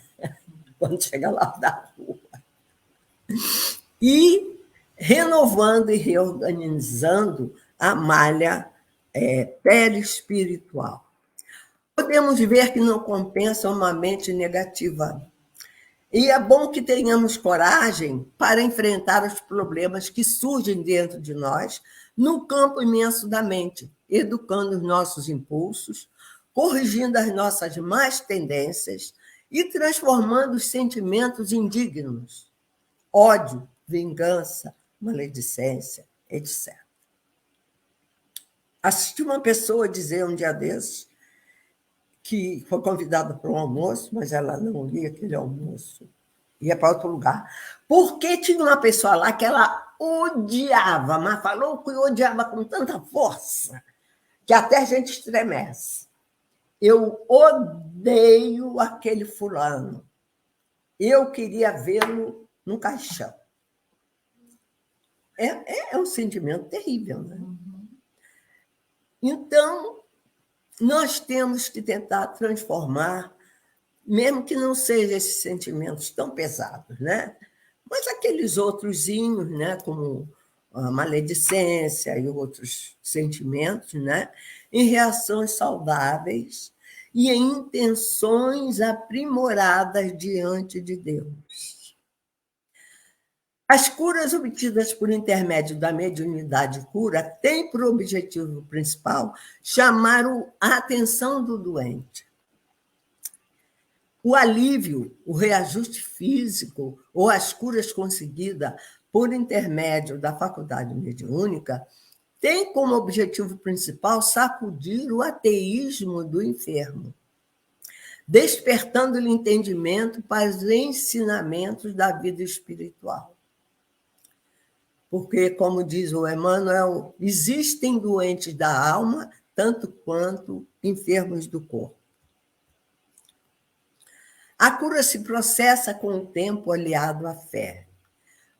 Quando chegar lá da rua. E renovando e reorganizando a malha perispiritual. Podemos ver que não compensa uma mente negativa. E é bom que tenhamos coragem para enfrentar os problemas que surgem dentro de nós no campo imenso da mente, educando os nossos impulsos, corrigindo as nossas más tendências e transformando os sentimentos indignos, ódio, vingança, maledicência, etc. Assisti uma pessoa dizer um dia desses que foi convidada para um almoço, mas ela não ia aquele almoço, ia para outro lugar. Porque tinha uma pessoa lá que ela odiava, mas falou que odiava com tanta força que até a gente estremece. Eu odeio aquele fulano. Eu queria vê-lo no caixão. É um sentimento terrível, né? Então, nós temos que tentar transformar, mesmo que não sejam esses sentimentos tão pesados, né? Mas aqueles outrozinhos, né? Como a maledicência e outros sentimentos, né? Em reações saudáveis e em intenções aprimoradas diante de Deus. As curas obtidas por intermédio da mediunidade cura têm por objetivo principal chamar a atenção do doente. O alívio, o reajuste físico ou as curas conseguidas por intermédio da faculdade mediúnica têm como objetivo principal sacudir o ateísmo do enfermo, despertando-lhe entendimento para os ensinamentos da vida espiritual. Porque, como diz o Emmanuel, existem doentes da alma tanto quanto enfermos do corpo. A cura se processa com o tempo aliado à fé.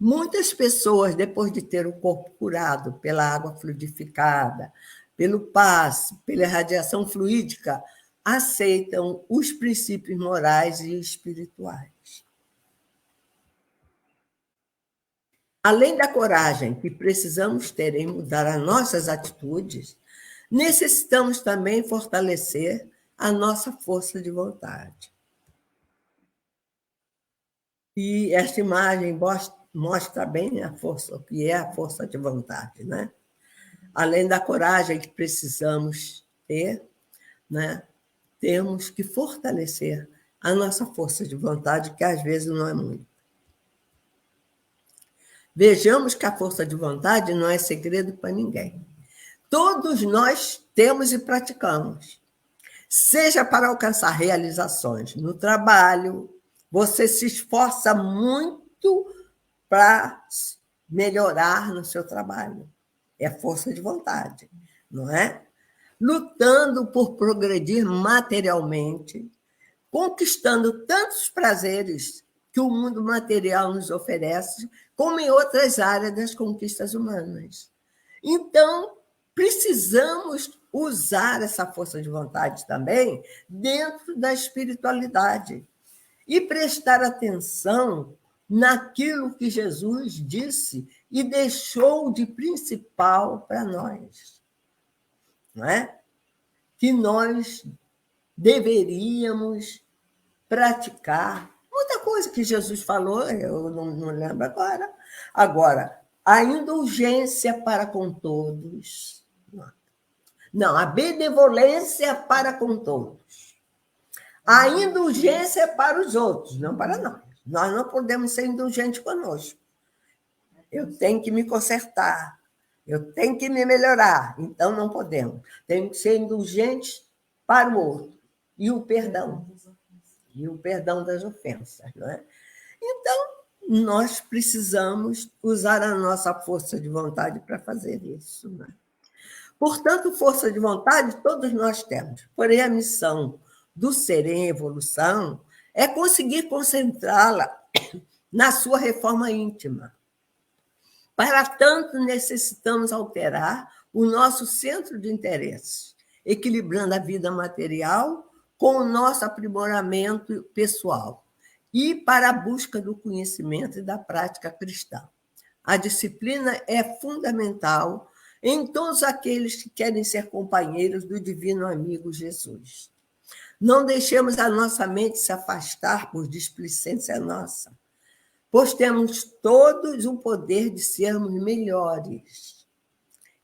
Muitas pessoas, depois de ter o corpo curado pela água fluidificada, pelo passe, pela radiação fluídica, aceitam os princípios morais e espirituais. Além da coragem que precisamos ter em mudar as nossas atitudes, necessitamos também fortalecer a nossa força de vontade. E esta imagem mostra bem a força, o que é a força de vontade, né? Além da coragem que precisamos ter, né? Temos que fortalecer a nossa força de vontade, que às vezes não é muito. Vejamos que a força de vontade não é segredo para ninguém. Todos nós temos e praticamos. Seja para alcançar realizações no trabalho, você se esforça muito para melhorar no seu trabalho. É força de vontade, não é? Lutando por progredir materialmente, conquistando tantos prazeres que o mundo material nos oferece, como em outras áreas das conquistas humanas. Então, precisamos usar essa força de vontade também dentro da espiritualidade e prestar atenção naquilo que Jesus disse e deixou de principal para nós, não é? Que nós deveríamos praticar Outra coisa que Jesus falou, eu não lembro agora. Agora, a indulgência para com todos. Não, a benevolência para com todos. A indulgência é para os outros, não para nós. Nós não podemos ser indulgentes conosco. Eu tenho que me consertar, eu tenho que me melhorar, então não podemos. Temos que ser indulgentes para o outro. E o perdão das ofensas. Não é? Então, nós precisamos usar a nossa força de vontade para fazer isso. Não é? Portanto, força de vontade todos nós temos, porém a missão do ser em evolução é conseguir concentrá-la na sua reforma íntima. Para tanto, necessitamos alterar o nosso centro de interesses, equilibrando a vida material com o nosso aprimoramento pessoal e para a busca do conhecimento e da prática cristã. A disciplina é fundamental em todos aqueles que querem ser companheiros do divino amigo Jesus. Não deixemos a nossa mente se afastar por displicência nossa, pois temos todos o poder de sermos melhores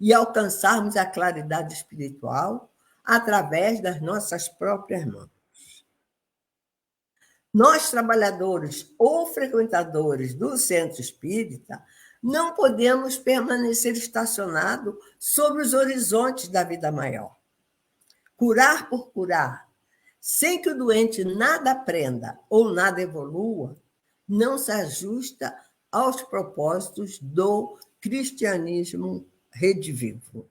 e alcançarmos a claridade espiritual através das nossas próprias mãos. Nós, trabalhadores ou frequentadores do centro espírita, não podemos permanecer estacionados sobre os horizontes da vida maior. Curar por curar, sem que o doente nada aprenda ou nada evolua, não se ajusta aos propósitos do cristianismo redivivo.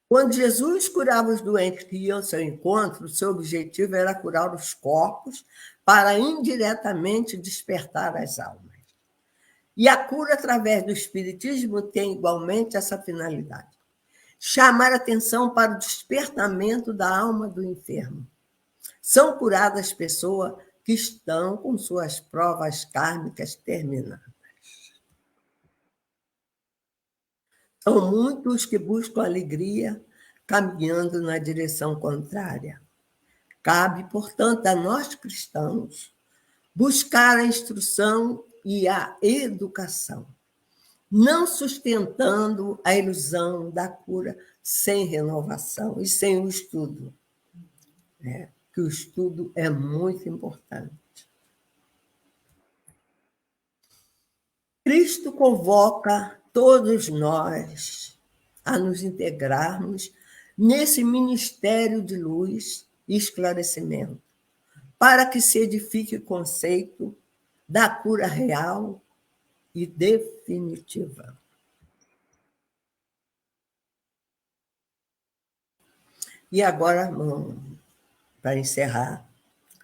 Quando Jesus curava os doentes que iam ao seu encontro, o seu objetivo era curar os corpos para indiretamente despertar as almas. E a cura através do espiritismo tem igualmente essa finalidade: chamar atenção para o despertamento da alma do enfermo. São curadas pessoas que estão com suas provas kármicas terminadas. São muitos que buscam alegria caminhando na direção contrária. Cabe, portanto, a nós cristãos buscar a instrução e a educação, não sustentando a ilusão da cura sem renovação e sem o estudo, né? Que o estudo é muito importante. Cristo convoca todos nós a nos integrarmos nesse ministério de luz e esclarecimento, para que se edifique o conceito da cura real e definitiva. E agora, para encerrar,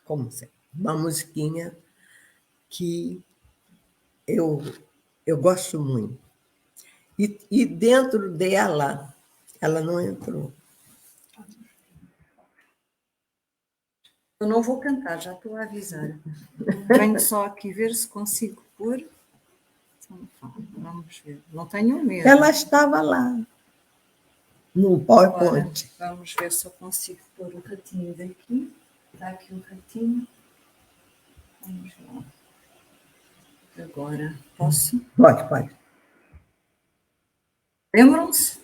como sempre, uma musiquinha que eu gosto muito. E dentro dela, ela não entrou. Eu não vou cantar, já estou a avisar. Venho só aqui ver se consigo pôr. Vamos ver. Não tenho medo. Ela estava lá, no PowerPoint. Agora, vamos ver se eu consigo pôr o ratinho daqui. Está aqui o ratinho. Vamos lá. Agora, posso? Pode. Lembram-se?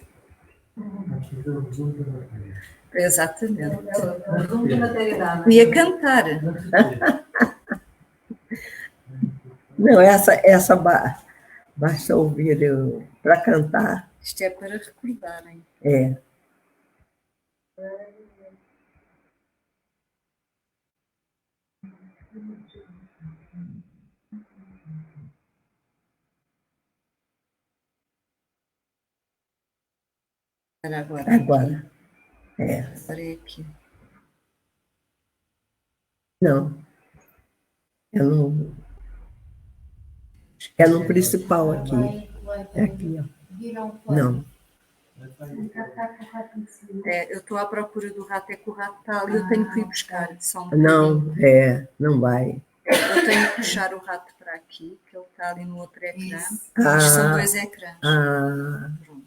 Exatamente. Ia cantar. Não, essa basta ouvir para cantar. Isto é para recordarem. É. Agora. É. Parei aqui. Não. É no principal aqui. É aqui, ó. Não. Eu estou à procura do rato, é que o rato está ali, eu tenho que ir buscar. Não vai. Eu tenho que puxar o rato para aqui, que ele está ali no outro ecrã. Isto são 2 ecrãs. Pronto.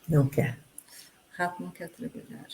Não quer. O rato não quer trabalhar.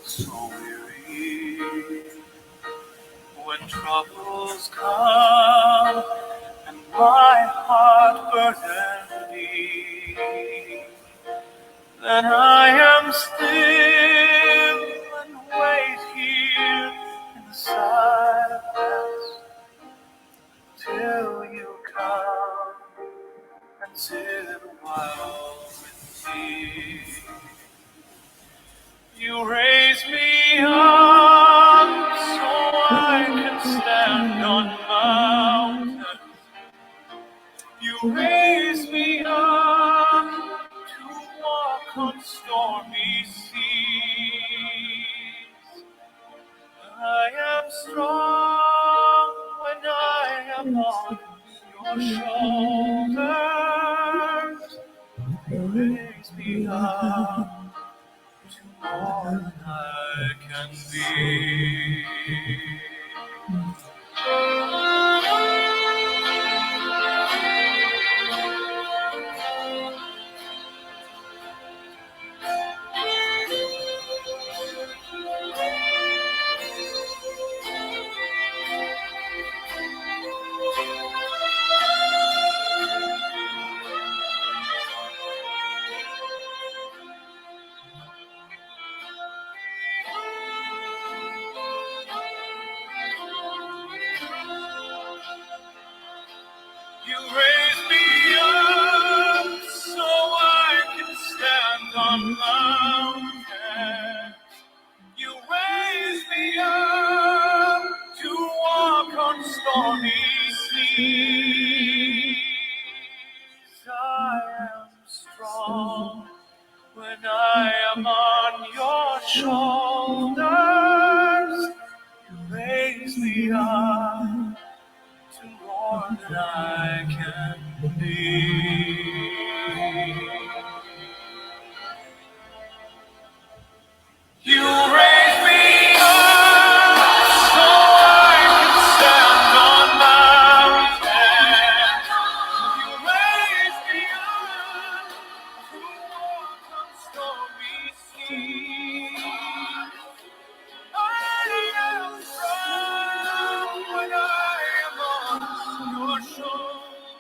So weary when troubles come and my heart burdens me, then I am still and wait here in the silence till you come and sit a while with me. You raise me up so I can stand on mountains. You raise me up to walk on stormy seas. I am strong when I am on your shoulders. You raise me up more than I can be. You raise me up so I can stand on mountains. You raise me up to walk on stormy seas. I am strong when I am on your shoulders. You raise me up to more than I can be. You raise me up so I can stand on mountains. You raise me up to walk on stormy seas. I am strong when I am on your shoulders.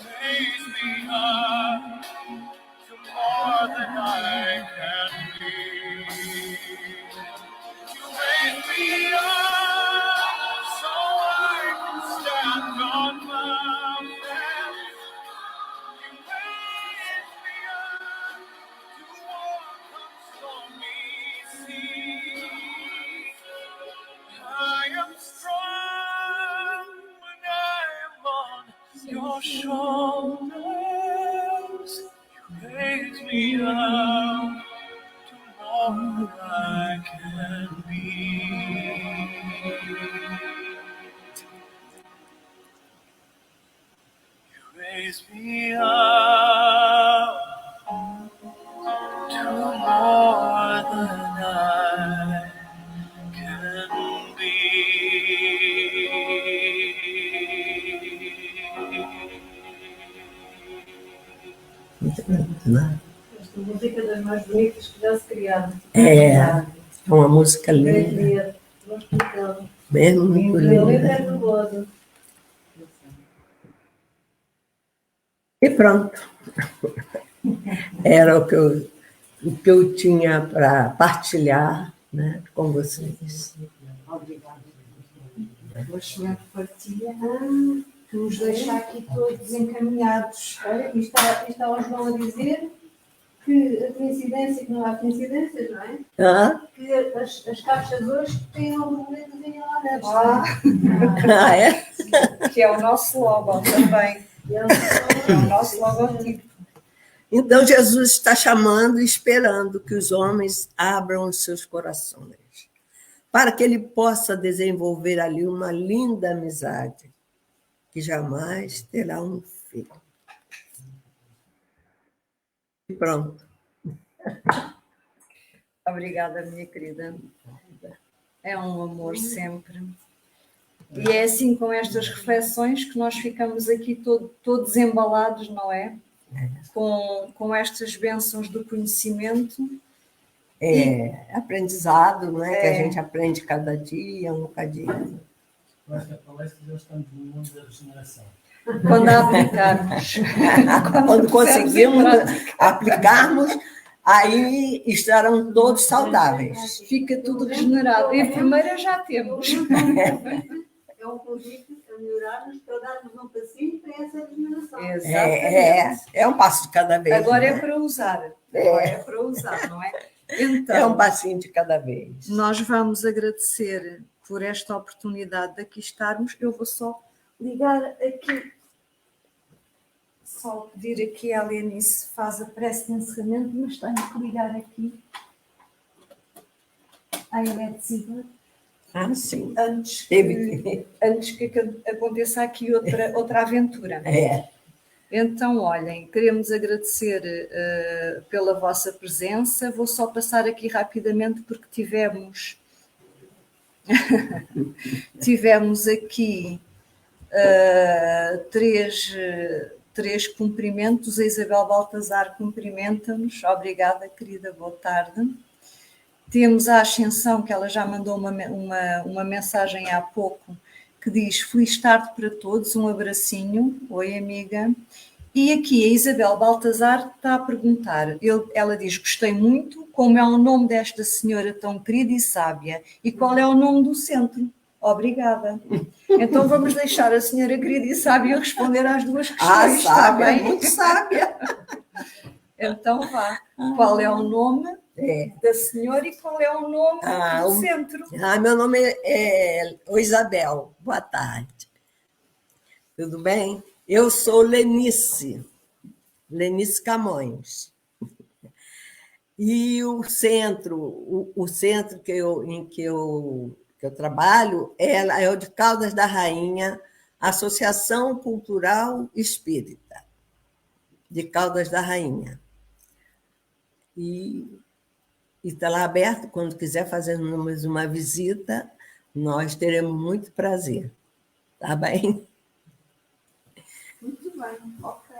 Raise me up to more than I can be. You raise me up so I can stand on mountains. You raise me up to walk on stormy seas. I am strong when I am on your shoulders. You raise me up to more than I can be. You raise me up to more than I can be. Esta música é das mais bonitas que já se criaram. É uma música linda. Nós tocamos. Mesmo no pulinho, né? E pronto. Era o que eu tinha para partilhar, né, com vocês. Uma excelente partilha que nos deixa aqui todos encaminhados. Olha, e está o João a dizer que a coincidência, que não há coincidências, não é? Ah, Que as caixas hoje têm alguma letrinha lá dentro. é? Que é o nosso logo também. É o nosso logotipo. Então, Jesus está chamando e esperando que os homens abram os seus corações, para que ele possa desenvolver ali uma linda amizade, que jamais terá um fim. E pronto. Obrigada, minha querida. É um amor sempre. E é assim, com estas reflexões, que nós ficamos aqui todos embalados, não é? Com estas bênçãos do conhecimento. Aprendizado, não é? Que a gente aprende cada dia, um bocadinho. Com esta palestra já estamos no mundo da regeneração. Quando aplicarmos. Quando conseguimos aplicarmos, aí estarão todos saudáveis. Fica tudo regenerado. Enfermeira já temos. É um convite a melhorarmos para darmos um passinho para essa regeneração. Exatamente. É um passo de cada vez. Agora é né? para usar. Agora é para usar, não é? Então, É um passinho de cada vez. nós vamos agradecer por esta oportunidade de aqui estarmos. Eu vou só ligar aqui. Só pedir aqui à Lenice, faz a prece de encerramento, mas tenho que ligar aqui à eletricidade Ah, sim. antes Teve que aconteça aqui outra aventura. Então, olhem, queremos agradecer pela vossa presença. Vou só passar aqui rapidamente porque tivemos aqui três cumprimentos. A Isabel Baltazar cumprimenta-nos. Obrigada, querida, boa tarde. Temos a Ascensão, que ela já mandou uma mensagem há pouco, que diz: feliz tarde para todos, um abracinho. Oi, amiga. E aqui a Isabel Baltazar está a perguntar, ela diz: gostei muito, como é o nome desta senhora tão querida e sábia, e qual é o nome do centro? Obrigada. Então vamos deixar a senhora querida e sábia responder às duas questões. sábia, está bem? muito sábia. Então vá. Qual é o nome da senhora e qual é o nome do centro? Meu nome é Isabel. Boa tarde. Tudo bem? Eu sou Lenice Camões. E o centro em que eu trabalho é o de Caldas da Rainha, Associação Cultural Espírita de Caldas da Rainha. E está lá aberto, quando quiser fazermos uma visita, nós teremos muito prazer. Tá bem? Muito bem, ok.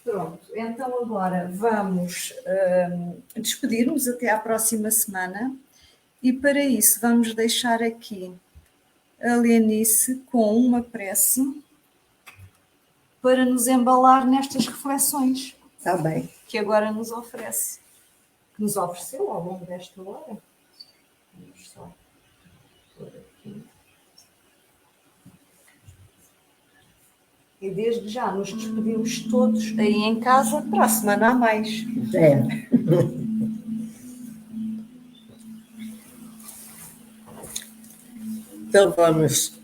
Pronto, então agora vamos despedir-nos até à próxima semana e para isso vamos deixar aqui a Lenice com uma prece para nos embalar nestas reflexões. Tá bem. Que agora nos oferece. Que nos ofereceu ao longo desta hora. Vamos só pôr aqui. E desde já nos despedimos todos aí em casa para a semana a mais. Então, vamos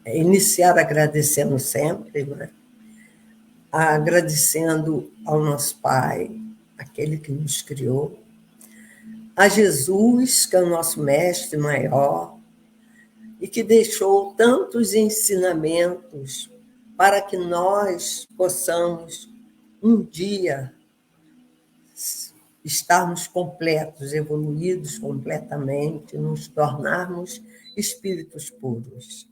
iniciar agradecendo sempre, né? Agradecendo ao nosso Pai, aquele que nos criou, a Jesus, que é o nosso mestre maior, e que deixou tantos ensinamentos para que nós possamos, um dia, estarmos completos, evoluídos completamente, nos tornarmos espíritos puros.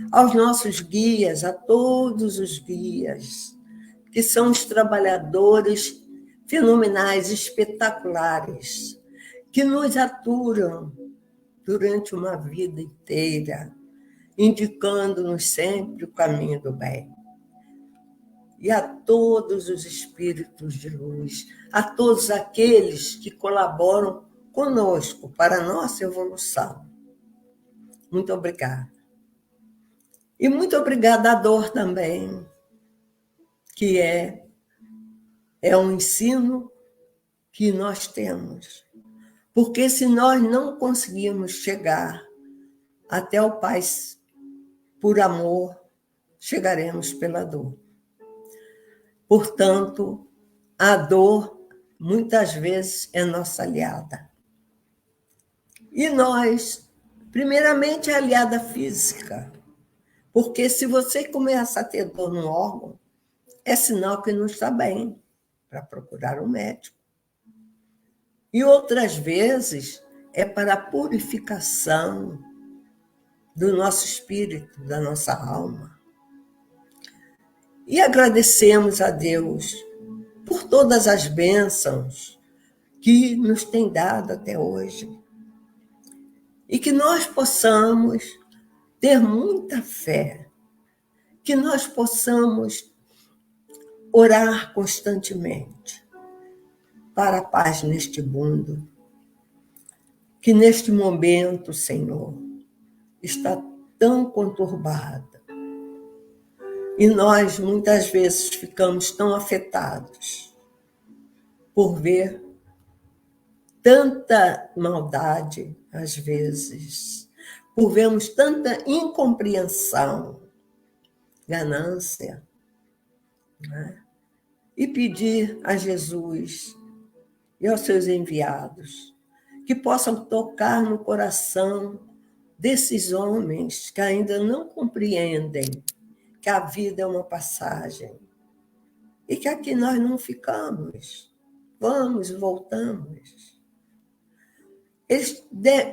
Aos nossos guias, a todos os guias, que são os trabalhadores fenomenais, espetaculares, que nos aturam durante uma vida inteira, indicando-nos sempre o caminho do bem. E a todos os espíritos de luz, a todos aqueles que colaboram conosco para a nossa evolução. Muito obrigada. E muito obrigada à dor também, que é um ensino que nós temos. Porque se nós não conseguirmos chegar até o Pai por amor, chegaremos pela dor. Portanto, a dor, muitas vezes, é nossa aliada. E nós, primeiramente, é aliada física. Porque se você começa a ter dor no órgão, é sinal que não está bem, para procurar um médico. E outras vezes é para a purificação do nosso espírito, da nossa alma. E agradecemos a Deus por todas as bênçãos que nos tem dado até hoje. E que nós possamos ter muita fé, que nós possamos orar constantemente para a paz neste mundo, que neste momento, Senhor, está tão conturbada. E nós, muitas vezes, ficamos tão afetados por ver tanta maldade, às vezes, por vermos tanta incompreensão, ganância, né? E pedir a Jesus e aos seus enviados que possam tocar no coração desses homens que ainda não compreendem que a vida é uma passagem e que aqui nós não ficamos, vamos, voltamos. Eles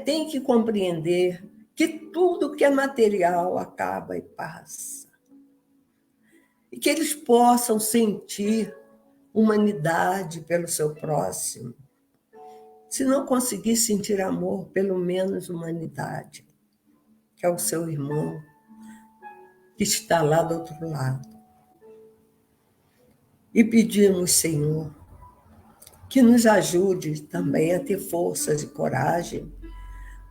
têm que compreender que tudo que é material acaba e passa. E que eles possam sentir humanidade pelo seu próximo. Se não conseguir sentir amor, pelo menos humanidade, que é o seu irmão, que está lá do outro lado. E pedimos, Senhor, que nos ajude também a ter forças e coragem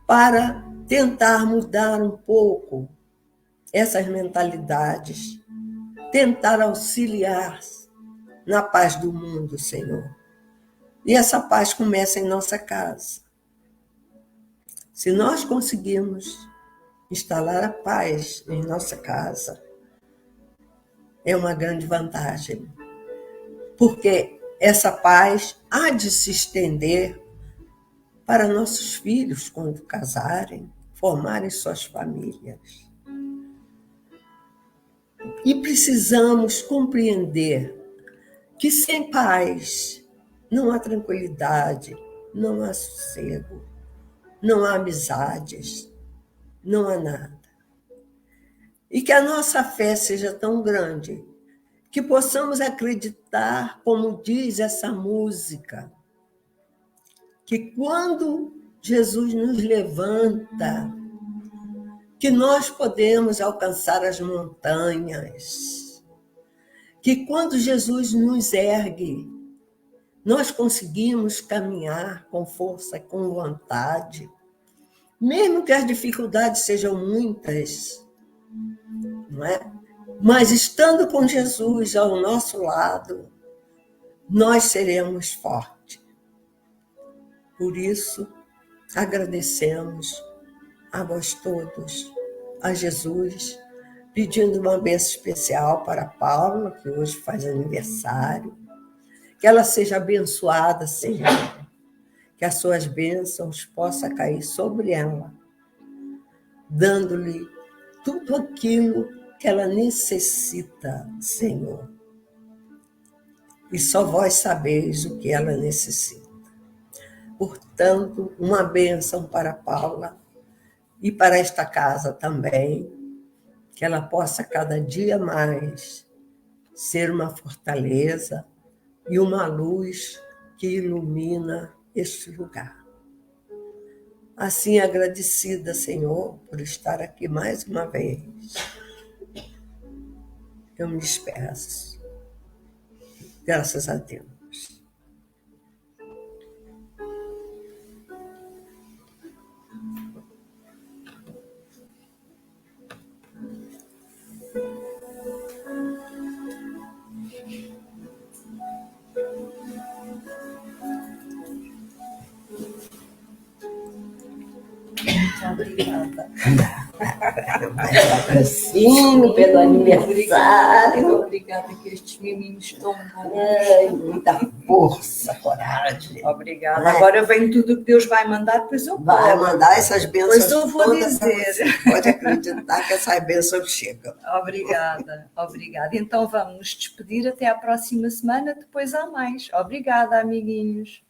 para tentar mudar um pouco essas mentalidades, tentar auxiliar na paz do mundo, Senhor. E essa paz começa em nossa casa. Se nós conseguirmos instalar a paz em nossa casa, é uma grande vantagem, porque essa paz há de se estender para nossos filhos quando casarem, formarem suas famílias. E precisamos compreender que sem paz não há tranquilidade, não há sossego, não há amizades, não há nada. E que a nossa fé seja tão grande que possamos acreditar, como diz essa música, que quando Jesus nos levanta, que nós podemos alcançar as montanhas, que quando Jesus nos ergue, nós conseguimos caminhar com força, com vontade, mesmo que as dificuldades sejam muitas, não é? Mas estando com Jesus ao nosso lado, nós seremos fortes. Por isso, agradecemos a vós todos, a Jesus, pedindo uma bênção especial para a Paula, que hoje faz aniversário, que ela seja abençoada, Senhor, que as suas bênçãos possam cair sobre ela, dando-lhe tudo aquilo que ela necessita, Senhor. E só vós sabeis o que ela necessita. Portanto, uma bênção para Paula e para esta casa também, que ela possa cada dia mais ser uma fortaleza e uma luz que ilumina este lugar. Assim, agradecida, Senhor, por estar aqui mais uma vez, eu me despeço. Graças a Deus. Obrigada. Patrocínio pelo aniversário. Obrigada que estes miminhos estão bons. Ai, muita força, coragem. Obrigada. Agora vem tudo o que Deus vai mandar, depois eu Vai cobro. mandar essas bênçãos. Pois eu vou todas pra dizer. você. Pode acreditar que essas bênçãos chegam. Obrigada, obrigada. Então vamos nos despedir até à próxima semana, depois há mais. Obrigada, amiguinhos.